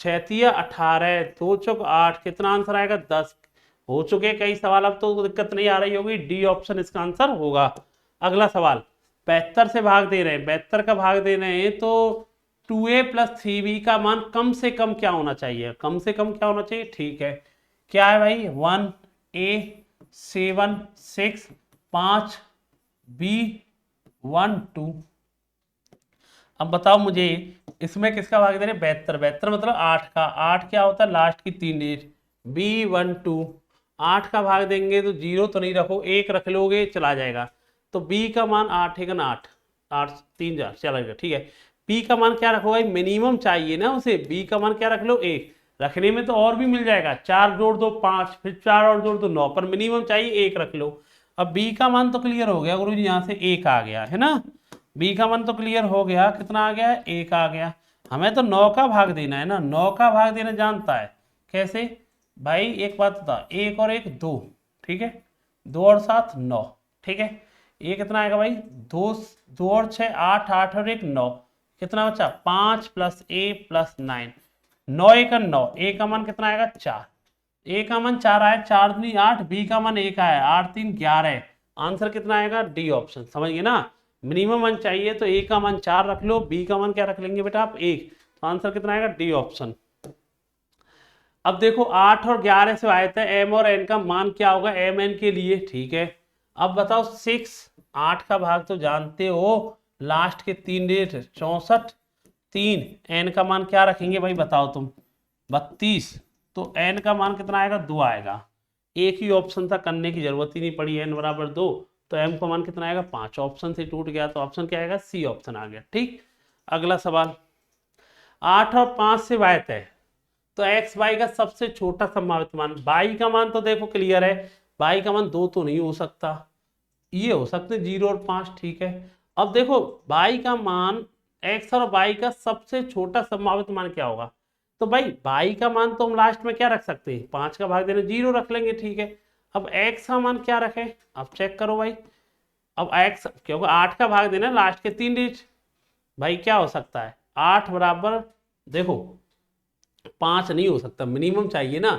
6 तिया 18, 2 चौक 8, कितना आंसर आएगा? 10। हो चुके कई सवाल, अब तो दिक्कत नहीं आ रही होगी, डी ऑप्शन इसका आंसर होगा। अगला सवाल, 72 से भाग दे रहे हैं, 72 का भाग दे रहे हैं तो 2a + 3b का मान कम से कम क्या होना चाहिए? कम से कम क्या होना चाहिए? ठीक है, क्या है भाई? 1a 7 6 5 b 1 2। अब बताओ मुझे इसमें किसका भाग दे रहे? 72। 72 मतलब 8 का। 8 क्या होता है? लास्ट की 3 डिजिट। b 1 2, 8 का भाग देंगे तो 0 तो नहीं रखो, 1 रख लोगे चला जाएगा। तो b का मान 8 है ना, 8 8 3 4 चला जाएगा। ठीक है, b का मान क्या रखो भाई? मिनिमम चाहिए ना उसे। b का मान क्या रख लो? 1। रखने में तो और भी मिल जाएगा, 4 जोड़ दो 5, फिर 4 और जोड़ दो 9, पर मिनिमम चाहिए 1 रख लो। अब b का मान तो क्लियर हो गया गुरुजी, यहाँ से 1 आ गया है ना। b का मान तो क्लियर हो गया, कितना आ गया? 1 आ गया। हमें तो 9 का भाग देना है ना, 9 का भाग देना जानता है कैसे भाई? एक बात बता, 1 और 1 2, ठीक है, 2 और 7 9, ठीक है। ये कितना आएगा भाई? 2 और 6 8, 8 और 1 9, कितना बचा? 5 + a + 9, 9 1 9, a का मान कितना आएगा? 4। a का मान 4 आया, 4 दूनी 8, b का मान 1 आया, 8 3 11। आंसर कितना आएगा? D option. समझ गए ना? मिनिमम मान चाहिए तो a का मान 4 रख लो, b का मान क्या रख लेंगे बेटा आप? 1। तो आंसर कितना आएगा? D option. अब देखो 8 और 11 से आए थे, m और n का मान क्या होगा m n के लिए? ठीक है, अब बताओ 6, 8 का भाग तो जानते हो, लास्ट के 3 डिजिट 64, 3, n का मान क्या रखेंगे भाई बताओ तुम? 32। तो n का मान कितना आएगा? 2 आएगा। एक ही ऑप्शन था, करने की जरूरत ही नहीं पड़ी। n = 2, तो m का मान कितना आएगा? 5। ऑप्शन से टूट गया तो ऑप्शन क्या आएगा? सी ऑप्शन आ गया। ठीक, अगला सवाल, 8 और 5 से बात है तो एक्स वाई का सबसे छोटा संभावित मान, वाई का मान तो देखो क्लियर है, वाई का मान 2 तो नहीं हो सकता, ये हो सकते 0 और 5। ठीक है, अब देखो वाई का मान, एक्स और वाई का सबसे छोटा संभावित मान क्या होगा? तो भाई वाई का मान तो हम लास्ट में क्या रख सकते हैं? 5 का भाग देना 0 रख लेंगे। ठीक है, अब एक्स का मान क्या रखें? अब चेक करो भाई। अब एक्स, क्योंकि 8 का भाग देना लास्ट के 3 डिजिट, भाई क्या हो सकता है? 8 बराबर, देखो 5 नहीं हो सकता, मिनिमम चाहिए ना।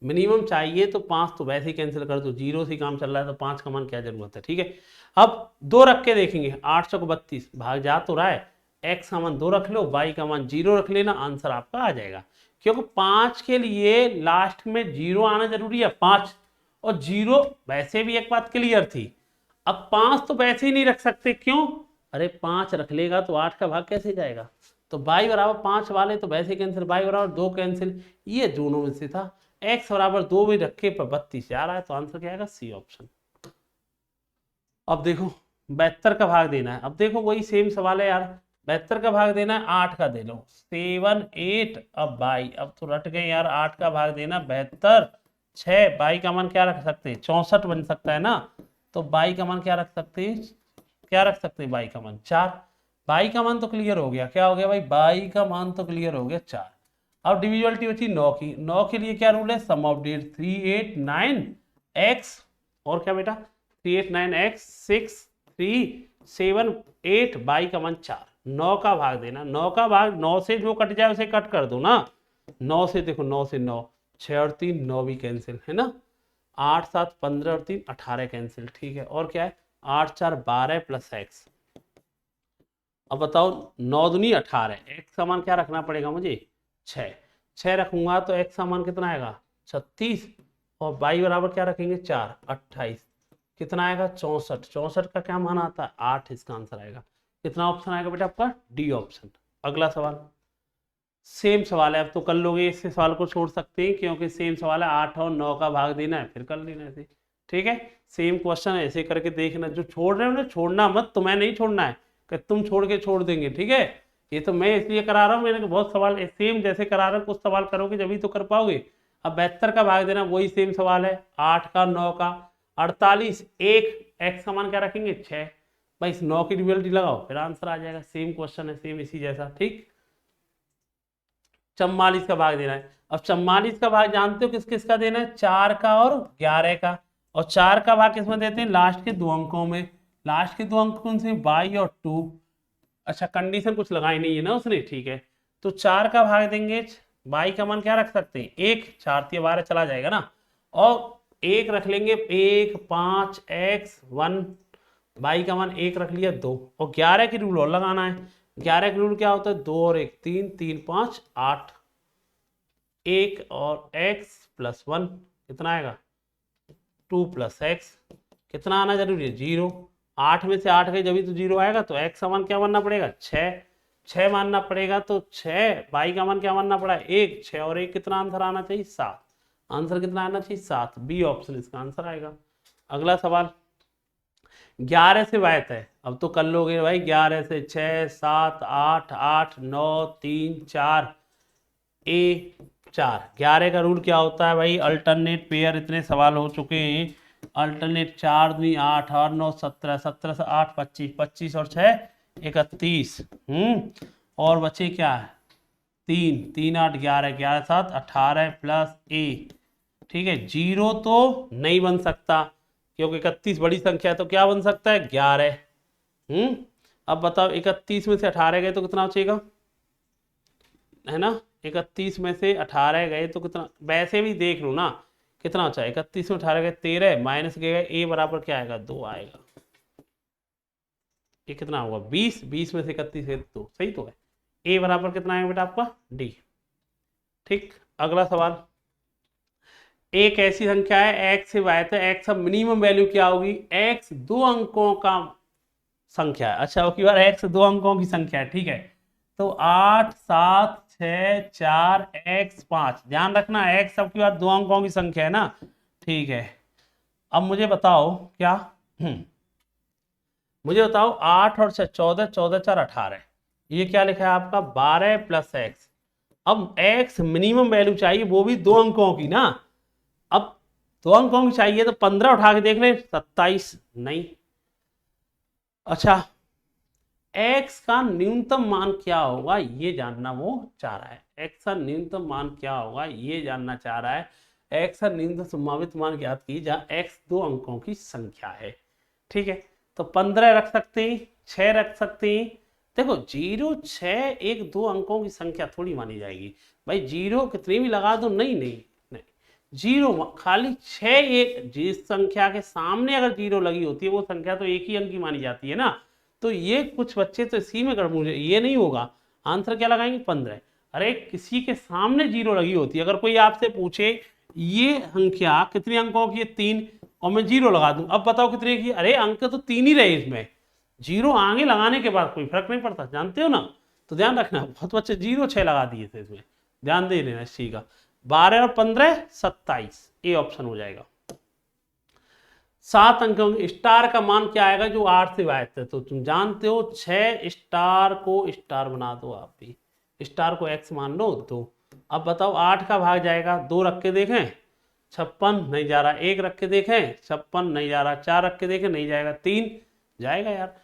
मिनिमम चाहिए तो 5 तो वैसे ही कैंसिल कर दो, 0 से काम चल रहा है तो 5 का मान क्या जरूरत है? ठीक है, अब 2 रख के देखेंगे, 8 चौक 32, भाग जा तो रहा है। x का मान 2 रख लो, y का मान 0 रख लेना, आंसर आपका आ जाएगा। क्योंकि 5 के लिए लास्ट में 0 आना जरूरी है, 5 और 0 वैसे भी एक बात क्लियर थी। अब 5 तो वैसे ही नहीं रख सकते, क्यों? अरे 5 रख लेगा तो 8 का भाग कैसे जाएगा? तो y = 5 वाले तो वैसे कैंसिल, y = 2 कैंसिल, ये दोनों में से था। x = 2 भी रखे पर 32 आ रहा है, तो आंसर क्या आएगा? C option. अब देखो 72 का भाग देना है, अब देखो वही सेम सवाल है यार, 72 का भाग देना है, 8 का दे लो 7 8, अब बाई, अब तो रट गए यार, 8 का भाग देना 72, 6, बाई का मान क्या रख सकते हैं? 64 बन सकता है ना। तो बाई का मान क्या रख सकते हैं, क्या रख सकते हैं बाई का मान 4। बाई का मान तो क्लियर हो गया, क्या हो गया भाई, बाई का मान तो क्लियर हो गया 4। अब डिविजिबिलिटी बची 9 की। 9 के लिए क्या रूल है, सम ऑफ डिजिट 389x और क्या बेटा 389x 6 3 7 8 बाई का मान 4। 9 का भाग देना, 9 का भाग 9 से जो कट जाए उसे कट कर दो ना। 9 से देखो 9 से 9 6 और 3 9 भी कैंसिल है ना, 8 7 15 और 3 18 कैंसिल। ठीक है, और क्या है 8 4 12 प्लस एक्स। अब बताओ 9 दूनी 18, एक्स का मान क्या रखना पड़ेगा मुझे 6। 6 रखूंगा तो एक्स का मान कितना आएगा 36 और बाई बराबर क्या रखेंगे 4 28, कितना आएगा 64। 64 का क्या मान आता है 8, इसका आंसर आएगा। कितना ऑप्शन आएगा बेटा आपका डी ऑप्शन। अगला सवाल सेम सवाल है, अब तो कर लोगे, इससे सवाल को छोड़ सकते हैं क्योंकि सेम सवाल है, 8 और 9 का भाग देना है फिर कर लेना ऐसे। ठीक है, सेम क्वेश्चन है, ऐसे करके देखना। जो छोड़ रहे हो ना छोड़ना मत, तुम्हें नहीं छोड़ना है कि तुम छोड़ के छोड़ देंगे। ठीक है, ये तो मैं इसलिए करा रहा हूँ, मैंने बहुत सवाल सेम जैसे करा रहा हूँ, कुछ सवाल करोगे जब तो कर पाओगे। अब 72 का भाग देना वही सेम सवाल है, 8 का 9 का 48 1 एक्स का मान क्या रखेंगे 6 भाई, इस 9 की डिविजिबिलिटी लगाओ फिर आंसर आ जाएगा। सेम क्वेश्चन है, सेम इसी जैसा। ठीक, 44 का भाग देना है। अब 44 का भाग जानते हो किस किस का देना है, 4 का और 11 का। और 4 का भाग किसमें देते हैं, लास्ट के 2 अंकों में। लास्ट के 2 अंक कौन से, बाई और 2। अच्छा कंडीशन कुछ लगाई नहीं है ना उसने, ठीक है। तो 4 का भाग देंगे, बाई का मान क्या रख सकते हैं 1, 4 3 12 चला जाएगा ना, और 1 रख लेंगे 1 5 x 1, बाई का मान 1 रख लिया 2, और 11 की रूल और लगाना है। 11 का रूल क्या होता है 2 और 1 3 3 5 8, 1 और x प्लस 1 कितना आएगा 2 प्लस एक्स, कितना आना जरूरी है 0। 8 में से 8 गए जब तो 0 आएगा, तो x का मान क्या मानना पड़ेगा 6, 6 मानना पड़ेगा। तो 6 बाई का मान क्या मानना पड़ा 1, 6 और 1 कितना आंसर आना चाहिए 7। आंसर कितना आना चाहिए 7, बी ऑप्शन इसका आंसर आएगा। अगला सवाल 11 से बाय है, अब तो कर लोगे भाई। 11 से 6 7 8 8 9 3 4 ए 4। 11 का रूल क्या होता है भाई, अल्टरनेट पेयर, इतने सवाल हो चुके हैं। अल्टरनेट 4 दूनी 8 और 9 17, 17 से 8 25, 25 और 6 31, और बचे क्या है 3 3 8 11, 11 7 18 प्लस ए। ठीक है, 0 तो नहीं बन सकता क्योंकि 31 बड़ी संख्या है, तो क्या बन सकता है 11। अब बताओ 31 में से 18 गए तो कितना बचेगा, है ना, 31 में से 18 गए तो कितना, वैसे भी देख लो ना कितना बचा, 31 में 18 गए 13, माइनस गए ए बराबर क्या आएगा 2 आएगा। ये कितना होगा 20, 20 में से 31 गए 2, सही तो है। ए बराबर कितना आएगा बेटा आपका डी। ठीक, अगला सवाल एक ऐसी संख्या है x से y, तो x का मिनिमम वैल्यू क्या होगी, x 2 अंकों का संख्या है। अच्छा की बार x 2 अंकों की संख्या है, ठीक है। तो 8 7 6 4 x 5, ध्यान रखना x सबकी बात 2 अंकों की संख्या है ना, ठीक है। अब मुझे बताओ क्या, मुझे बताओ 8 और 6 14, 14 4 18, ये क्या लिखा है आपका 12 प्लस एक्स। अब x मिनिमम वैल्यू चाहिए वो भी 2 अंकों की ना, अब 2 अंकों की चाहिए तो 15 उठा के देख ले 27 नहीं। अच्छा x का न्यूनतम मान क्या होगा ये जानना वो चाह रहा है, x का न्यूनतम मान क्या होगा ये जानना चाह रहा है। x का न्यूनतम संभावित मान ज्ञात की जहाँ x 2 अंकों की संख्या है, ठीक है। तो 15 रख सकते हैं, 6 रख सकते हैं। देखो 0 6 एक 2 अंकों की संख्या थोड़ी मानी जाएगी भाई, 0 कितनी भी लगा दो, नहीं नहीं नहीं, 0 खाली 6 एक, जिस संख्या के सामने अगर 0 लगी होती है वो संख्या तो एक ही अंक की मानी जाती है ना। तो ये कुछ बच्चे तो इसी में कर, मुझे ये नहीं होगा, आंसर क्या लगाएंगे 15। अरे किसी के सामने 0 लगी होती है, अगर कोई आपसे पूछे ये संख्या कितने अंकों की है 3, और मैं 0 लगा दूं, अब बताओ कितने की, अरे अंक तो 3 ही रहे इसमें, 0 आगे लगाने के बाद कोई फर्क नहीं पड़ता, जानते हो ना। तो ध्यान रखना, बहुत बच्चे 0 6 लगा दिए थे इसमें, ध्यान दे लेना इस चीज का। 12 और 15 27, ए ऑप्शन हो जाएगा। 7 अंकों स्टार का मान क्या आएगा जो 8 से वायत है, तो तुम जानते हो 6 स्टार को स्टार बना दो, आप भी स्टार को x मान लो 2। अब बताओ 8 का भाग जाएगा 2 रख के देखें, 56 नहीं जा रहा, 1 रख के देखें 56 नहीं जा रहा, 4 रख के देखें नहीं जाएगा, 3 जाएगा यार।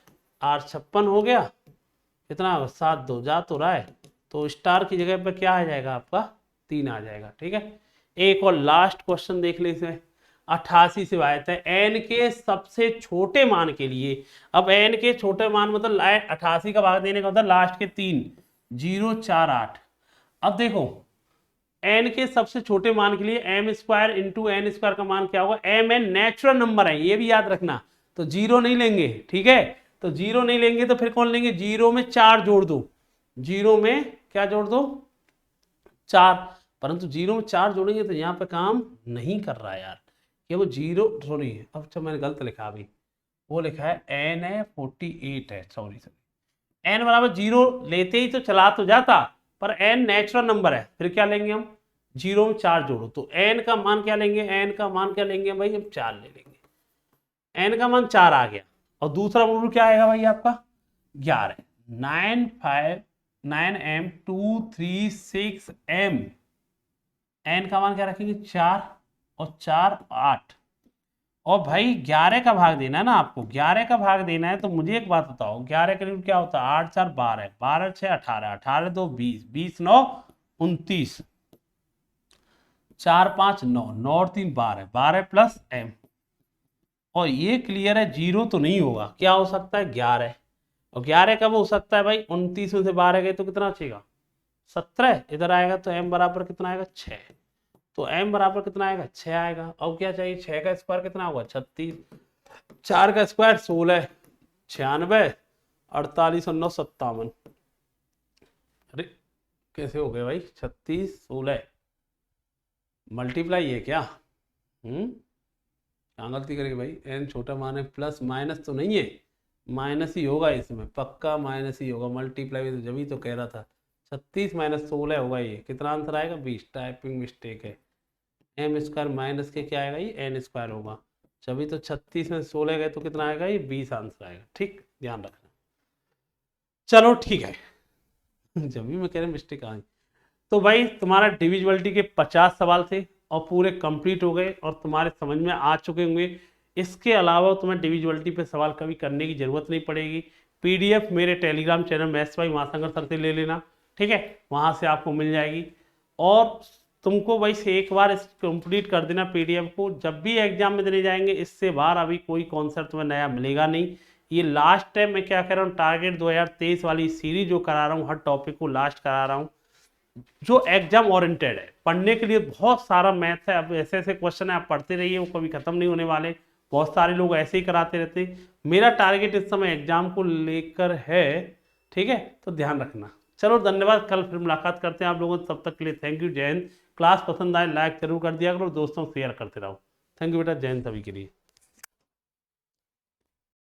8 56 हो गया, कितना 7 2 जा तो रहा है, तो स्टार की जगह पे क्या आ जाएगा आपका 3 आ जाएगा। ठीक है, एक और लास्ट क्वेश्चन देख ले इसमें। 88 से आया था एन के सबसे छोटे मान के लिए। अब एन के छोटे मान मतलब 88 का भाग देने का मतलब लास्ट के 3 0 4 8। अब देखो एन के सबसे छोटे मान के लिए M square into N square का मान क्या होगा, एम एन नेचुरल नंबर है ये भी याद रखना, तो 0 नहीं लेंगे। ठीक है, तो 0 नहीं लेंगे तो फिर कौन लेंगे, 0 में 4 जोड़ दो, 0 में क्या जोड़ दो 4, परंतु 0 में 4 जोड़ेंगे तो यहाँ पे काम नहीं कर रहा है यार, ये वो 0 सॉरी, अब अच्छा मैंने गलत लिखा, अभी वो लिखा है एन है 48 है, सॉरी एन बराबर 0 लेते ही तो चला तो जाता, पर एन नेचुरल नंबर है, फिर क्या लेंगे हम 0 में 4 जोड़ो, तो एन का मान क्या लेंगे, एन का मान क्या लेंगे भाई, हम 4 ले लेंगे, एन का मान 4 आ गया। और दूसरा रूल क्या आएगा भाई आपका 11, 9m236m, एन का मान क्या रखेंगे 4 और 4 8, और भाई 11 का भाग देना है ना आपको, 11 का भाग देना है, तो मुझे एक बात बताओ 11 का रूट क्या होता है, 8 4 12, 12 6 18, 18 2 20, 20 9 29, 4 5 9, 9 और 3 12, 12 प्लस m, और ये क्लियर है 0 तो नहीं होगा, क्या हो सकता है 11, और 11 कब हो सकता है भाई 29 में से 12 गए तो कितना बचेगा 17, इधर आएगा तो m बराबर कितना आएगा 6, तो m बराबर कितना आएगा 6 आएगा। अब क्या चाहिए, 6 का स्क्वायर कितना होगा 36, 4 का स्क्वायर 16, 96, 48 और 9 57, अरे कैसे हो गए भाई 36 16 मल्टीप्लाई है क्या, क्या गलती करेंगे भाई, n छोटा मान है, प्लस माइनस तो नहीं है, माइनस ही होगा इसमें, पक्का माइनस ही होगा, मल्टीप्लाई तो जब ही तो कह रहा था, 36 माइनस 16 होगा, ये कितना आंसर आएगा 20, टाइपिंग मिस्टेक है, एम स्क्वायर माइनस के क्या आएगा ये एन स्क्वायर होगा, जब तो 36 में 16 गए तो कितना आएगा ये 20 आंसर आएगा। ठीक, ध्यान रखना, चलो ठीक है जब भी मैं कह रहा मिस्टेक आ गई। तो भाई तुम्हारा डिविजिबिलिटी के 50 सवाल थे और पूरे कंप्लीट हो गए और तुम्हारे समझ में आ चुके होंगे। इसके अलावा तुम्हें डिविजिबिलिटी पे सवाल कभी करने की जरूरत नहीं पड़ेगी, पीडीएफ मेरे टेलीग्राम चैनल मैथ्स बाय महासागर सर से ले लेना, ठीक है, वहां से आपको मिल जाएगी। और तुमको भाई से एक बार इस कंप्लीट कर देना पीडीएफ को, जब भी एग्जाम में देने जाएंगे इससे बाहर अभी कोई कॉन्सेप्ट तुम्हें नया मिलेगा नहीं। ये लास्ट टाइम मैं क्या कर रहा हूँ, टारगेट 2023 वाली सीरीज जो करा रहा हूँ, हर टॉपिक को लास्ट करा रहा हूँ, जो एग्जाम ओरिएंटेड है, पढ़ने के लिए बहुत सारा मैथ है, अब ऐसे ऐसे क्वेश्चन है आप पढ़ते रहिए, वो कभी खत्म नहीं होने वाले, बहुत सारे लोग ऐसे ही कराते रहते हैं। मेरा टारगेट इस समय एग्जाम को लेकर है, ठीक है, तो ध्यान रखना। चलो धन्यवाद, कल फिर मुलाकात करते हैं आप लोगों से, तब तक के लिए थैंक यू, जय हिंद। क्लास पसंद आए लाइक जरूर कर दिया करो, दोस्तों शेयर करते रहो। थैंक यू बेटा, जय हिंद सभी के लिए।